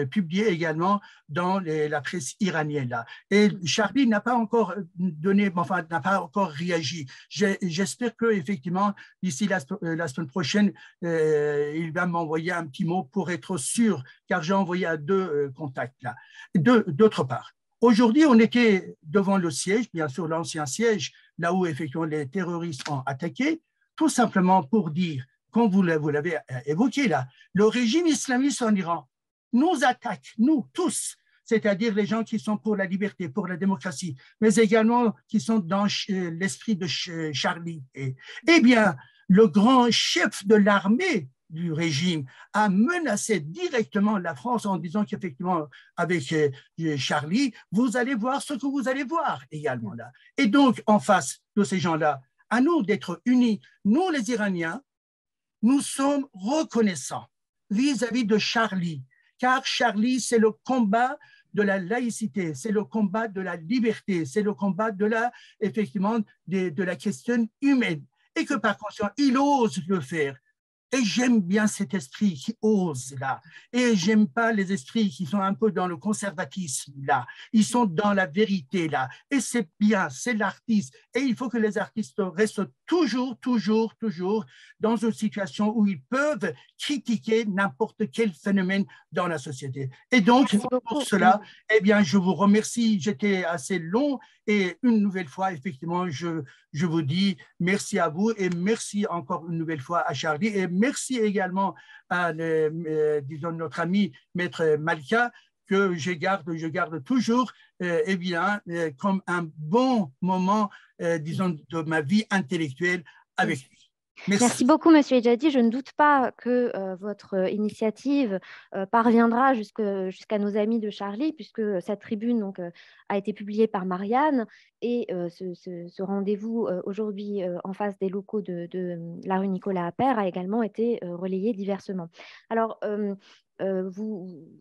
publié également dans la presse iranienne. Là. Et Charlie n'a pas encore n'a pas encore réagi. J'espère qu'effectivement, d'ici la semaine prochaine, il va m'envoyer un petit mot pour être sûr, car j'ai envoyé à 2 contacts là. D'autre part, aujourd'hui, on était devant le siège, bien sûr l'ancien siège, là où effectivement les terroristes ont attaqué, tout simplement pour dire, comme vous l'avez évoqué là, le régime islamiste en Iran nous attaque, nous tous, c'est-à-dire les gens qui sont pour la liberté, pour la démocratie, mais également qui sont dans l'esprit de Charlie. Eh bien, le grand chef de l'armée du régime a menacé directement la France en disant qu'effectivement, avec Charlie, vous allez voir ce que vous allez voir également là. Et donc, en face de ces gens-là, à nous d'être unis, nous les Iraniens, nous sommes reconnaissants vis-à-vis de Charlie, car Charlie, c'est le combat de la laïcité, c'est le combat de la liberté, c'est le combat effectivement, de la question humaine. Et que par conséquent, il ose le faire. Et j'aime bien cet esprit qui ose là. Et j'aime pas les esprits qui sont un peu dans le conservatisme là. Ils sont dans la vérité là. Et c'est bien, c'est l'artiste. Et il faut que les artistes restent toujours dans une situation où ils peuvent critiquer n'importe quel phénomène dans la société. Et donc, pour cela, eh bien, je vous remercie. J'étais assez long. Et une nouvelle fois, effectivement, je vous dis merci à vous et merci encore une nouvelle fois à Charlie et merci également à disons, notre ami Maître Malka que je garde toujours eh bien, comme un bon moment, disons, de ma vie intellectuelle avec lui. Merci beaucoup, Monsieur Edjadi. Je ne doute pas que votre initiative parviendra jusqu'à nos amis de Charlie, puisque cette tribune donc, a été publiée par Marianne et ce rendez-vous aujourd'hui en face des locaux de la rue Nicolas Appert a également été relayé diversement. Alors,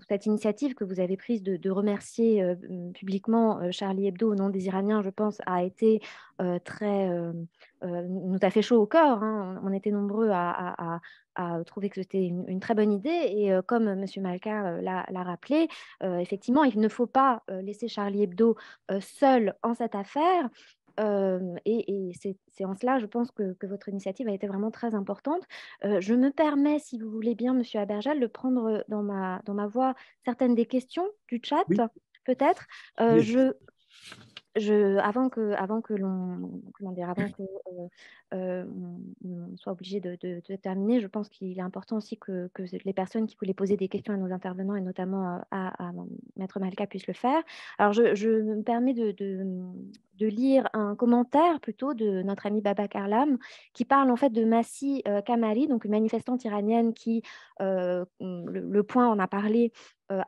cette initiative que vous avez prise de remercier publiquement Charlie Hebdo au nom des Iraniens, je pense, a été très nous a fait chaud au cœur, hein. On était nombreux à trouver que c'était une très bonne idée. Et comme M. Malka l'a rappelé, effectivement, il ne faut pas laisser Charlie Hebdo seul en cette affaire. Et c'est en cela, je pense, que votre initiative a été vraiment très importante. Je me permets, si vous voulez bien, M. Abergel, de prendre dans ma voix certaines des questions du chat, Oui. peut-être. Oui. Avant que on soit obligé de terminer, je pense qu'il est important aussi que les personnes qui voulaient poser des questions à nos intervenants et notamment à Maître Malka puissent le faire. Alors, je me permets de lire un commentaire plutôt de notre ami Baba Karlam qui parle en fait de Massi Kamali, donc une manifestante iranienne qui, le point en a parlé, il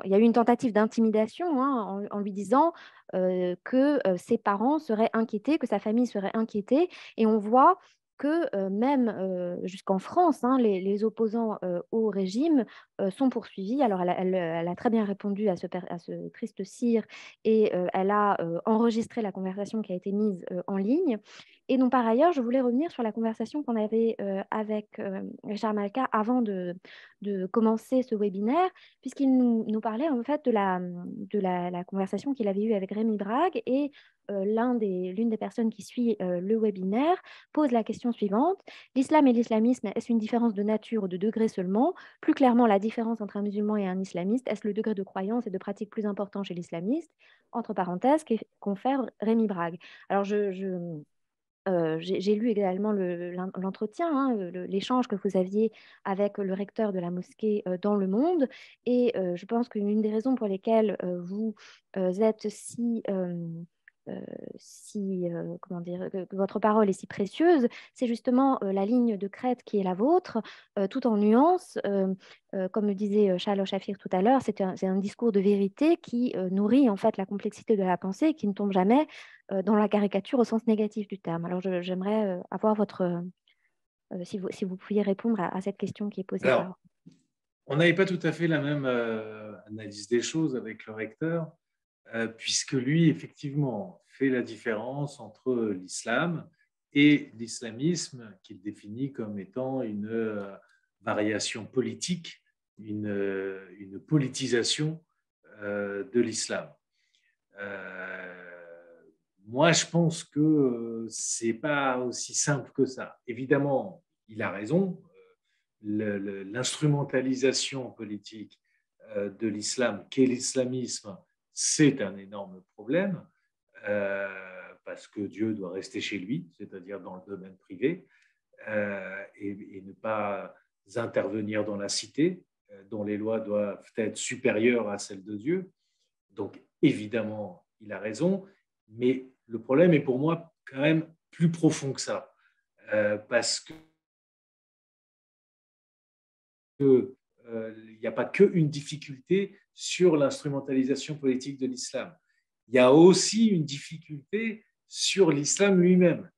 y a eu une tentative d'intimidation, hein, en lui disant que ses parents seraient inquiétés, que sa famille serait inquiétée. Et on voit que même jusqu'en France, hein, les opposants au régime sont poursuivis. Alors, elle a très bien répondu à ce triste sire et elle a enregistré la conversation qui a été mise en ligne. Et donc, par ailleurs, je voulais revenir sur la conversation qu'on avait avec Richard Malka avant de commencer ce webinaire, puisqu'il nous parlait en fait de la conversation qu'il avait eue avec Rémi Brague. Et l'une des personnes qui suit le webinaire pose la question suivante. L'islam et l'islamisme, est-ce une différence de nature ou de degré seulement? Plus clairement, la différence entre un musulman et un islamiste, est-ce le degré de croyance et de pratique plus important chez l'islamiste? Entre parenthèses, confère Rémi Brague. Alors, j'ai lu également l'entretien, hein, l'échange que vous aviez avec le recteur de la mosquée dans Le Monde. Et je pense qu'une des raisons pour lesquelles vous êtes comment dire, que votre parole est si précieuse, c'est justement la ligne de crête qui est la vôtre, tout en nuances. Comme le disait Charles Shafir tout à l'heure, c'est un discours de vérité qui nourrit en fait la complexité de la pensée et qui ne tombe jamais dans la caricature au sens négatif du terme. Alors, j'aimerais avoir si vous pouviez répondre à cette question qui est posée Alors, par... on n'avait pas tout à fait la même analyse des choses avec le recteur, puisque lui, effectivement, fait la différence entre l'islam et l'islamisme, qu'il définit comme étant une variation politique, une politisation de l'islam. Moi, je pense que ce n'est pas aussi simple que ça. Évidemment, il a raison. L'instrumentalisation politique de l'islam qu'est l'islamisme, c'est un énorme problème parce que Dieu doit rester chez lui, c'est-à-dire dans le domaine privé, et ne pas intervenir dans la cité, dont les lois doivent être supérieures à celles de Dieu. Donc, évidemment, il a raison, mais le problème est pour moi quand même plus profond que ça, parce que il n'y a pas qu'une difficulté sur l'instrumentalisation politique de l'islam. Il y a aussi une difficulté sur l'islam lui-même,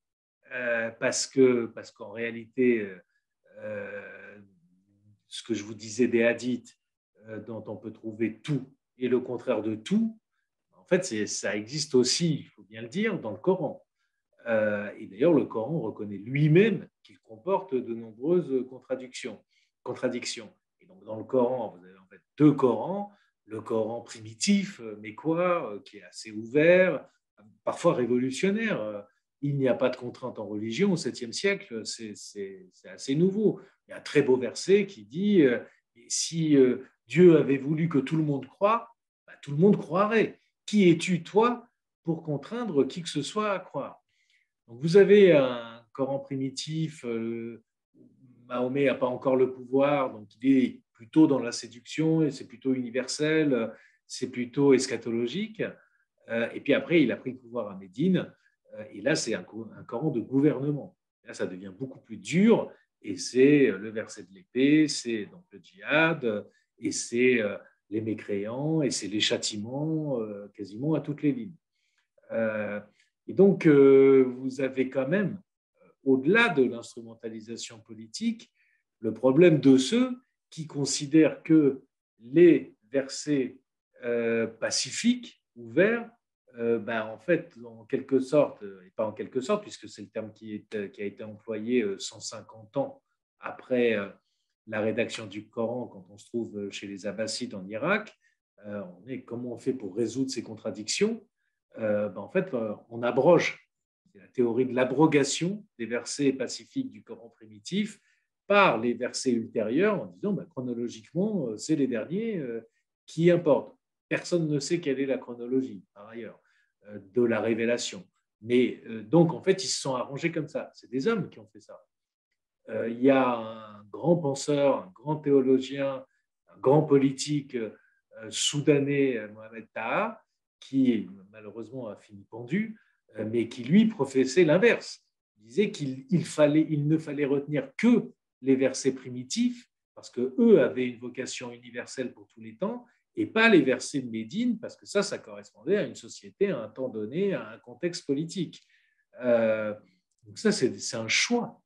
parce qu'en réalité, ce que je vous disais des hadiths, dont on peut trouver tout et le contraire de tout, en fait, ça existe aussi, il faut bien le dire, dans le Coran. Et d'ailleurs, le Coran reconnaît lui-même qu'il comporte de nombreuses contradictions. Et donc, dans le Coran, vous avez en fait deux Corans. Le Coran primitif, mécois, qui est assez ouvert, parfois révolutionnaire. Il n'y a pas de contrainte en religion au 7e siècle, c'est assez nouveau. Il y a un très beau verset qui dit si Dieu avait voulu que tout le monde croie, bah, tout le monde croirait. Qui es-tu, toi, pour contraindre qui que ce soit à croire? Donc, vous avez un Coran primitif, Mahomet n'a pas encore le pouvoir, donc il est plutôt dans la séduction, et c'est plutôt universel, c'est plutôt eschatologique. Et puis après, il a pris le pouvoir à Médine, et là, c'est un Coran de gouvernement. Là, ça devient beaucoup plus dur, et c'est le verset de l'épée, c'est donc le djihad, et c'est les mécréants, et c'est les châtiments quasiment à toutes les lignes. Et donc, vous avez quand même, au-delà de l'instrumentalisation politique, le problème de ceux qui considèrent que les versets pacifiques, ouverts, en fait, en quelque sorte, et pas en quelque sorte, puisque c'est le terme qui a été employé 150 ans après la rédaction du Coran, quand on se trouve chez les Abbassides en Irak, comment on fait pour résoudre ces contradictions? En fait, on abroge. C'est la théorie de l'abrogation des versets pacifiques du Coran primitif par les versets ultérieurs en disant chronologiquement, c'est les derniers qui importent. Personne ne sait quelle est la chronologie, par ailleurs, de la révélation. Mais donc, en fait, ils se sont arrangés comme ça. C'est des hommes qui ont fait ça. Il y a un grand penseur, un grand théologien, un grand politique soudanais, Mohamed Taha, qui malheureusement a fini pendu, mais qui lui professait l'inverse. Il disait qu'il ne fallait retenir que les versets primitifs, parce qu'eux avaient une vocation universelle pour tous les temps, et pas les versets de Médine, parce que ça correspondait à une société, à un temps donné, à un contexte politique. Donc ça, c'est un choix.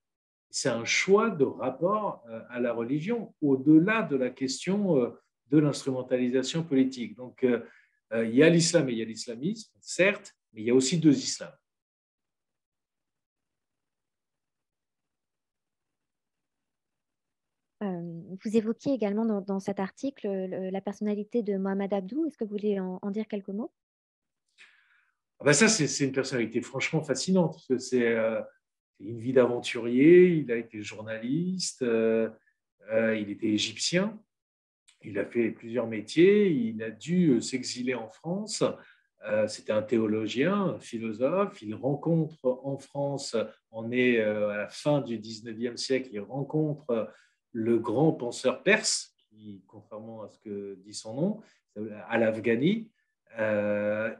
C'est un choix de rapport à la religion, au-delà de la question de l'instrumentalisation politique. Donc, il y a l'islam et il y a l'islamisme, certes, mais il y a aussi deux islams. Vous évoquiez également dans cet article la personnalité de Mohamed Abdou. Est-ce que vous voulez en dire quelques mots? Ça, c'est une personnalité franchement fascinante, parce que c'est une vie d'aventurier, il a été journaliste, il était égyptien, il a fait plusieurs métiers, il a dû s'exiler en France. C'était un théologien, un philosophe. Il rencontre en France, on est à la fin du 19e siècle, il rencontre le grand penseur perse, qui, contrairement à ce que dit son nom, Al-Afghani.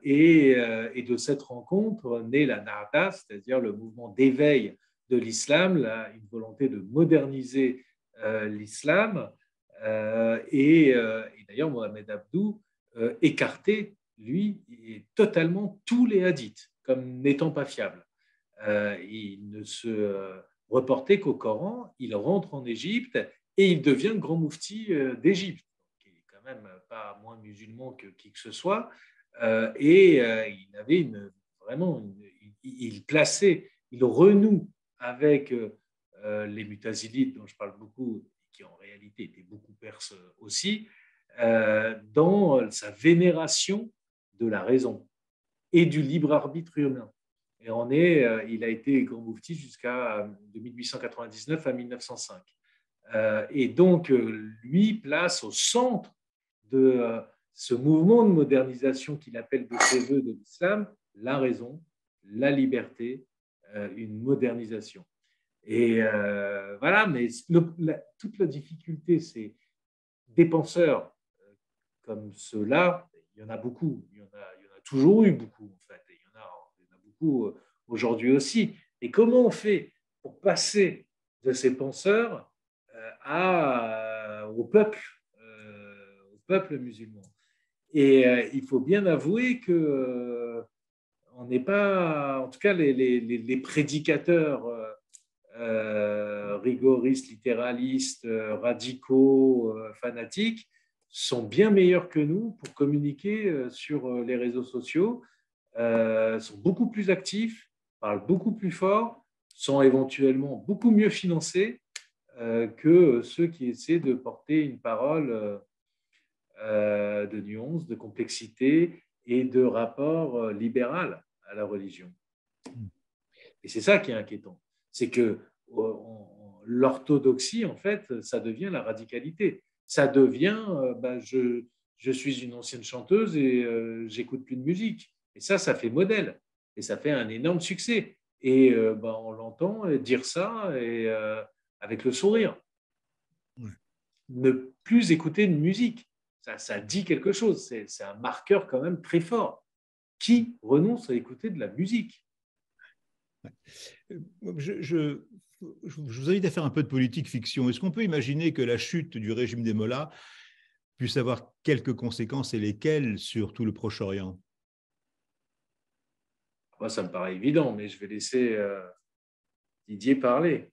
Et de cette rencontre naît la Nahda, c'est-à-dire le mouvement d'éveil de l'islam, une volonté de moderniser l'islam. Et d'ailleurs, Mohamed Abdou écartait, lui, totalement tous les hadiths comme n'étant pas fiables. Il ne se reportait qu'au Coran, il rentre en Égypte et il devient le grand moufti d'Égypte, qui est quand même pas moins musulman que qui que ce soit. Il avait il renoue avec les Mutazilites, dont je parle beaucoup, qui en réalité étaient beaucoup perses aussi, dans sa vénération de la raison et du libre arbitre humain. Et il a été grand moufti jusqu'à de 1899 à 1905. Et donc, lui place au centre de ce mouvement de modernisation qu'il appelle de ses voeux de l'islam, la raison, la liberté, une modernisation. Et voilà, mais toute la difficulté, c'est des penseurs comme ceux-là, il y en a beaucoup, il y en a toujours eu beaucoup en fait, et il y en a beaucoup aujourd'hui aussi. Et comment on fait pour passer de ces penseurs au peuple musulman? Et il faut bien avouer que on n'est pas, en tout cas les prédicateurs rigoristes, littéralistes, radicaux, fanatiques, sont bien meilleurs que nous pour communiquer sur les réseaux sociaux, sont beaucoup plus actifs, parlent beaucoup plus fort, sont éventuellement beaucoup mieux financés que ceux qui essaient de porter une parole de nuance, de complexité et de rapport libéral à la religion. Et c'est ça qui est inquiétant. C'est que l'orthodoxie, en fait, ça devient la radicalité. Ça devient, je suis une ancienne chanteuse et j'écoute plus de musique. Et ça fait modèle. Et ça fait un énorme succès. Et on l'entend dire ça et, avec le sourire. Ouais. Ne plus écouter de musique. Ça dit quelque chose. C'est un marqueur quand même très fort. Qui renonce à écouter de la musique? Je vous invite à faire un peu de politique fiction. Est-ce qu'on peut imaginer que la chute du régime des Mollahs puisse avoir quelques conséquences et lesquelles sur tout le Proche-Orient? Moi, ça me paraît évident, mais je vais laisser Didier parler.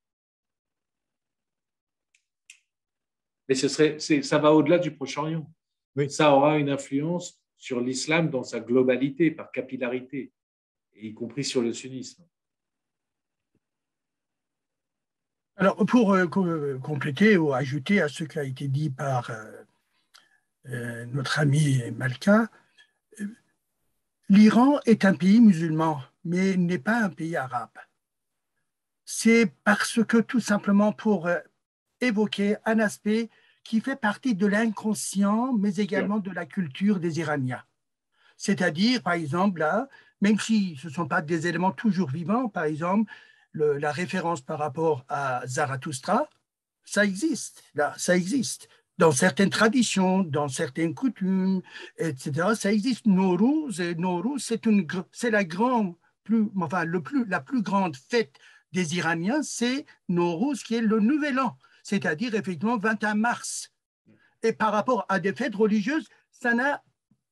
Mais ça va au-delà du Proche-Orient. Oui. Ça aura une influence sur l'islam dans sa globalité, par capillarité, et y compris sur le sunnisme. Alors, pour compléter ou ajouter à ce qui a été dit par notre ami Malka, l'Iran est un pays musulman, mais n'est pas un pays arabe. C'est parce que tout simplement pour évoquer un aspect qui fait partie de l'inconscient, mais également de la culture des Iraniens. C'est-à-dire, par exemple, là, même si ce ne sont pas des éléments toujours vivants, par exemple, la référence par rapport à Zarathustra, ça existe, là, ça existe. Dans certaines traditions, dans certaines coutumes, etc., ça existe. Nowruz, c'est la plus grande fête des Iraniens, c'est Nowruz, qui est le nouvel an, c'est-à-dire effectivement 21 mars. Et par rapport à des fêtes religieuses, ça n'a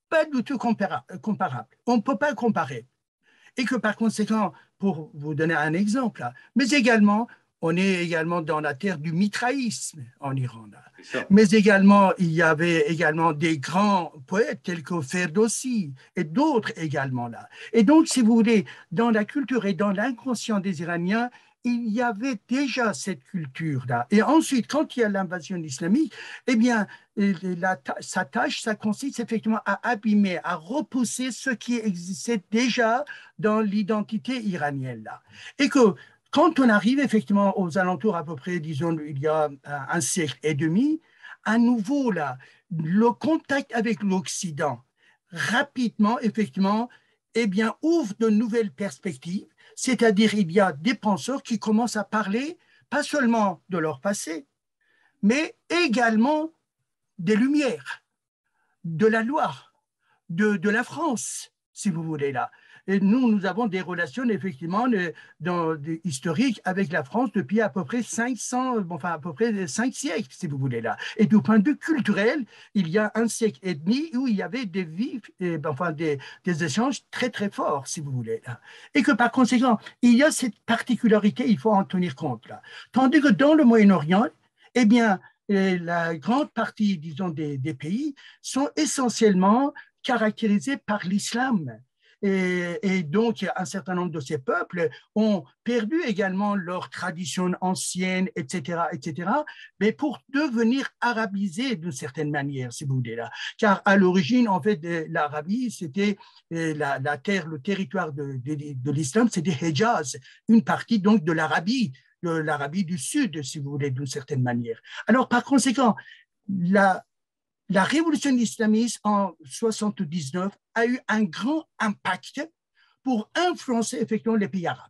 pas du tout comparable. On ne peut pas comparer. Et que par conséquent, pour vous donner un exemple, mais également, on est également dans la terre du mitraïsme en Iran. Mais également, il y avait également des grands poètes tels que Ferdowsi et d'autres également là. Et donc, si vous voulez, dans la culture et dans l'inconscient des Iraniens, il y avait déjà cette culture-là. Et ensuite, quand il y a l'invasion islamique, eh bien, sa tâche, ça consiste effectivement à abîmer, à repousser ce qui existait déjà dans l'identité iranienne. Là. Et que quand on arrive effectivement aux alentours à peu près, disons, il y a un siècle et demi, à nouveau, là, le contact avec l'Occident, rapidement, effectivement, eh bien, ouvre de nouvelles perspectives. C'est-à-dire, il y a des penseurs qui commencent à parler, pas seulement de leur passé, mais également des Lumières, de la loi, de la France, si vous voulez là. Et nous avons des relations effectivement historiques avec la France depuis à peu près 5 siècles, si vous voulez là. Et du point de vue culturel, il y a un siècle et demi où il y avait des échanges très très forts, si vous voulez là. Et que par conséquent, il y a cette particularité, il faut en tenir compte là. Tandis que dans le Moyen-Orient, eh bien, la grande partie, disons, des pays sont essentiellement caractérisés par l'islam. Et donc, un certain nombre de ces peuples ont perdu également leur tradition ancienne, etc., etc., mais pour devenir arabisés d'une certaine manière, si vous voulez là. Car à l'origine, en fait, l'Arabie, c'était la terre, le territoire de l'islam, c'était Hejaz, une partie donc de l'Arabie du Sud, si vous voulez, d'une certaine manière. Alors, par conséquent, la révolution islamiste en 1979 a eu un grand impact pour influencer effectivement les pays arabes.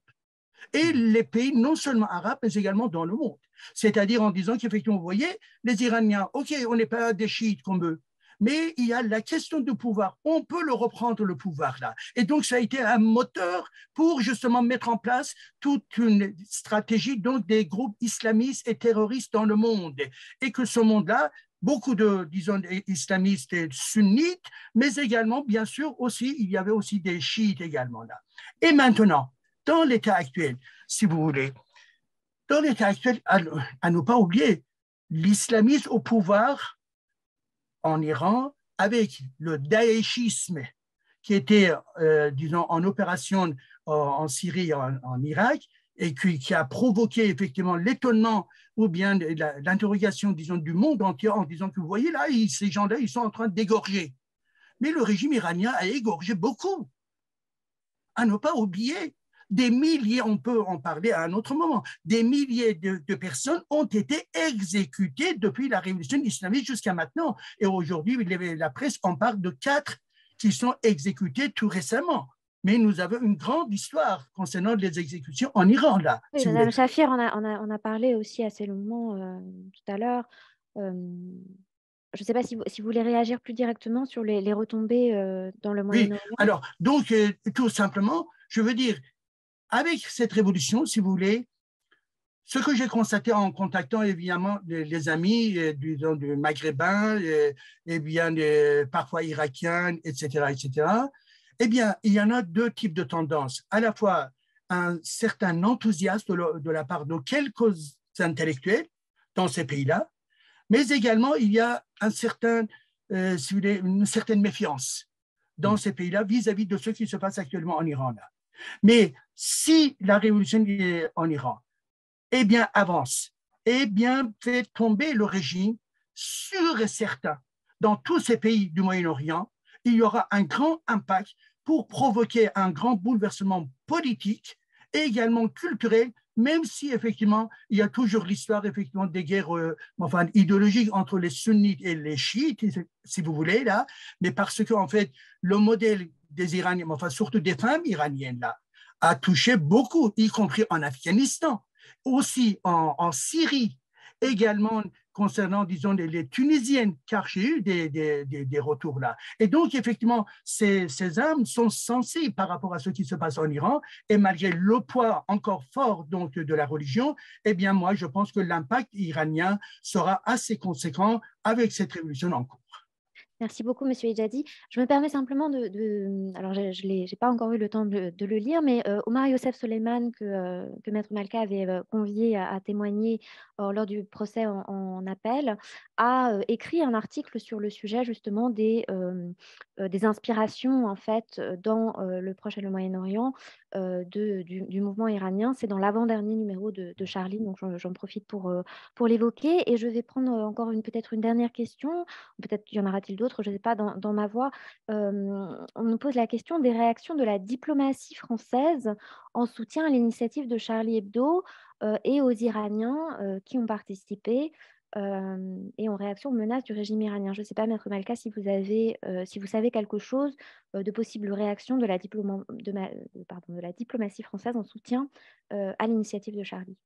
Et les pays non seulement arabes, mais également dans le monde. C'est-à-dire en disant qu'effectivement, vous voyez, les Iraniens, OK, on n'est pas des chiites comme eux, mais il y a la question du pouvoir. On peut le reprendre, le pouvoir là. Et donc, ça a été un moteur pour justement mettre en place toute une stratégie donc, des groupes islamistes et terroristes dans le monde. Et que ce monde-là, beaucoup de, disons, islamistes et sunnites, mais également, bien sûr, aussi, il y avait aussi des chiites également là. Et maintenant, dans l'état actuel, si vous voulez, dans l'état actuel, à ne pas oublier, l'islamisme au pouvoir en Iran, avec le daéchisme qui était, disons, en opération en Syrie, en Irak, et qui a provoqué effectivement l'étonnement ou bien l'interrogation, disons, du monde entier en disant que vous voyez là, ces gens-là, ils sont en train d'égorger. Mais le régime iranien a égorgé beaucoup. À ne pas oublier, des milliers, on peut en parler à un autre moment, des milliers de personnes ont été exécutées depuis la révolution islamiste jusqu'à maintenant. Et aujourd'hui, la presse en parle de 4 qui sont exécutés tout récemment. Mais nous avons une grande histoire concernant les exécutions en Iran, là. Oui, Madame Shafir, on a parlé aussi assez longuement tout à l'heure. Je ne sais pas si vous voulez réagir plus directement sur les retombées dans le Moyen-Orient. Oui, alors, donc, tout simplement, je veux dire, avec cette révolution, si vous voulez, ce que j'ai constaté en contactant évidemment les amis, disons, du maghrébin, et bien parfois irakiens, etc., eh bien, il y en a deux types de tendances. À la fois un certain enthousiasme de la part de quelques intellectuels dans ces pays-là, mais également il y a un certain, si vous voulez, une certaine méfiance dans ces pays-là vis-à-vis de ce qui se passe actuellement en Iran. Là. Mais si la révolution en Iran eh bien, avance, eh bien, fait tomber le régime, sûr et certain, dans tous ces pays du Moyen-Orient, il y aura un grand impact pour provoquer un grand bouleversement politique et également culturel, même si effectivement il y a toujours l'histoire effectivement des guerres idéologiques entre les sunnites et les chiites, si vous voulez là, mais parce que en fait le modèle des Iraniens, surtout des femmes iraniennes là, a touché beaucoup, y compris en Afghanistan, aussi en Syrie, également concernant, disons, les Tunisiennes, car j'ai eu des retours là. Et donc, effectivement, ces âmes sont sensibles par rapport à ce qui se passe en Iran, et malgré le poids encore fort donc, de la religion, eh bien, moi, je pense que l'impact iranien sera assez conséquent avec cette révolution en cours. Merci beaucoup, Monsieur Ejadi. Je me permets simplement alors je n'ai pas encore eu le temps de le lire, mais Omar Youssef Soleiman, que Maître Malka avait convié à témoigner lors du procès en appel, a écrit un article sur le sujet justement des inspirations en fait dans le Proche et le Moyen-Orient du mouvement iranien. C'est dans l'avant-dernier numéro de Charlie, donc j'en profite pour l'évoquer. Et je vais prendre encore peut-être une dernière question. Peut-être y en aura-t-il d'autres, je ne sais pas, dans ma voix. On nous pose la question des réactions de la diplomatie française en soutien à l'initiative de Charlie Hebdo et aux Iraniens qui ont participé et en réaction aux menaces du régime iranien. Je ne sais pas, Maître Malka, si vous savez quelque chose de possibles réactions de la diplomatie française en soutien à l'initiative de Charlie.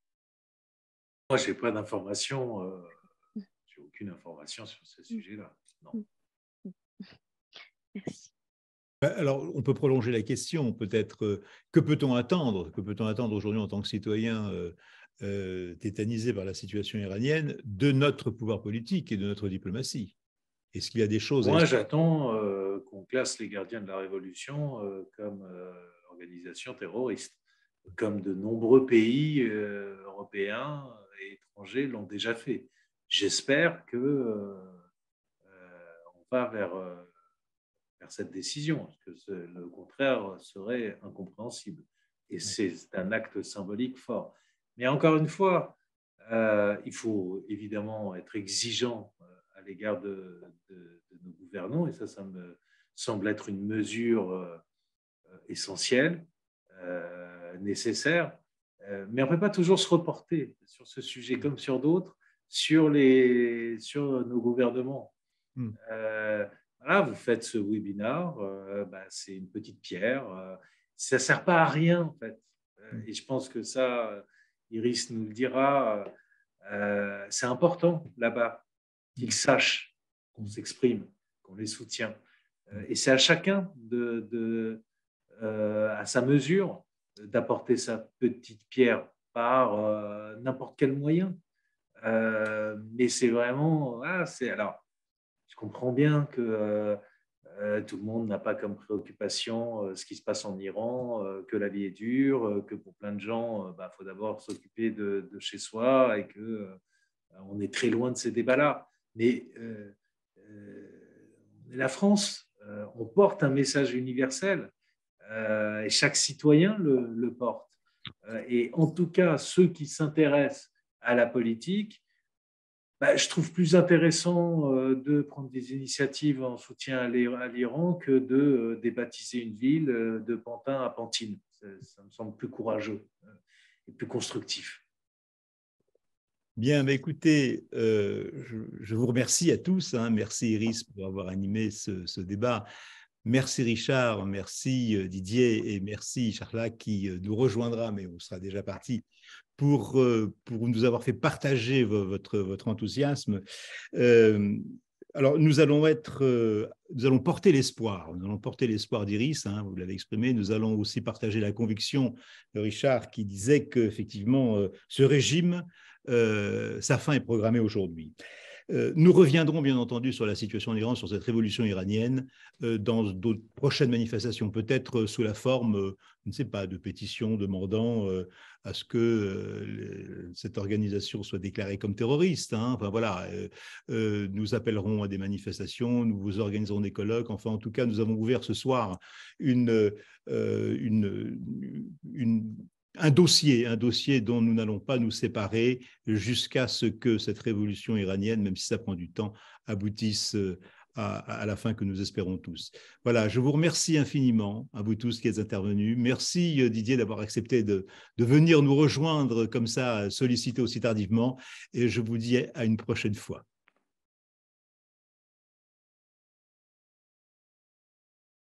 Moi, je n'ai pas d'informations. J'ai aucune information sur ce sujet-là. Non. Merci. Alors, on peut prolonger la question, peut-être. Que peut-on attendre? Que peut-on attendre aujourd'hui en tant que citoyen tétanisé par la situation iranienne de notre pouvoir politique et de notre diplomatie? Est-ce qu'il y a des choses... Moi, j'attends qu'on classe les gardiens de la Révolution comme organisation terroriste, comme de nombreux pays européens et étrangers l'ont déjà fait. J'espère qu'on va vers cette décision, parce que le contraire serait incompréhensible. Et c'est un acte symbolique fort. Mais encore une fois, il faut évidemment être exigeant à l'égard de nos gouvernants, et ça me semble être une mesure essentielle, nécessaire. Mais on ne peut pas toujours se reporter sur ce sujet comme sur d'autres, sur nos gouvernements. Voilà, vous faites ce webinaire, c'est une petite pierre, ça ne sert pas à rien en fait. Et je pense que ça, Iris nous le dira, c'est important là-bas qu'ils sachent qu'on s'exprime, qu'on les soutient. Et c'est à chacun à sa mesure, d'apporter sa petite pierre par n'importe quel moyen. Mais c'est vraiment, alors, je comprends bien que tout le monde n'a pas comme préoccupation ce qui se passe en Iran, que la vie est dure, que pour plein de gens, faut d'abord s'occuper de chez soi et qu'on est très loin de ces débats-là. Mais la France, on porte un message universel et chaque citoyen le porte. Et en tout cas, ceux qui s'intéressent à la politique, je trouve plus intéressant de prendre des initiatives en soutien à l'Iran que de débaptiser une ville de Pantin à Pantine. Ça me semble plus courageux et plus constructif. Bien, écoutez, je vous remercie à tous. Merci Iris pour avoir animé ce débat. Merci Richard, merci Didier et merci Charla qui nous rejoindra, mais on sera déjà parti, pour nous avoir fait partager votre enthousiasme. Alors, nous allons porter l'espoir. Nous allons porter l'espoir d'Iris, hein, vous l'avez exprimé. Nous allons aussi partager la conviction de Richard qui disait qu'effectivement, ce régime, sa fin est programmée aujourd'hui. Nous reviendrons bien entendu sur la situation en Iran, sur cette révolution iranienne, dans d'autres prochaines manifestations, peut-être sous la forme, je ne sais pas, de pétitions demandant à ce que cette organisation soit déclarée comme terroriste. Hein. Enfin voilà, nous appellerons à des manifestations, nous vous organiserons des colloques. Enfin, en tout cas, nous avons ouvert ce soir un dossier dont nous n'allons pas nous séparer jusqu'à ce que cette révolution iranienne, même si ça prend du temps, aboutisse à la fin que nous espérons tous. Voilà, je vous remercie infiniment, à vous tous qui êtes intervenus. Merci Didier d'avoir accepté de venir nous rejoindre comme ça, sollicité aussi tardivement, et je vous dis à une prochaine fois.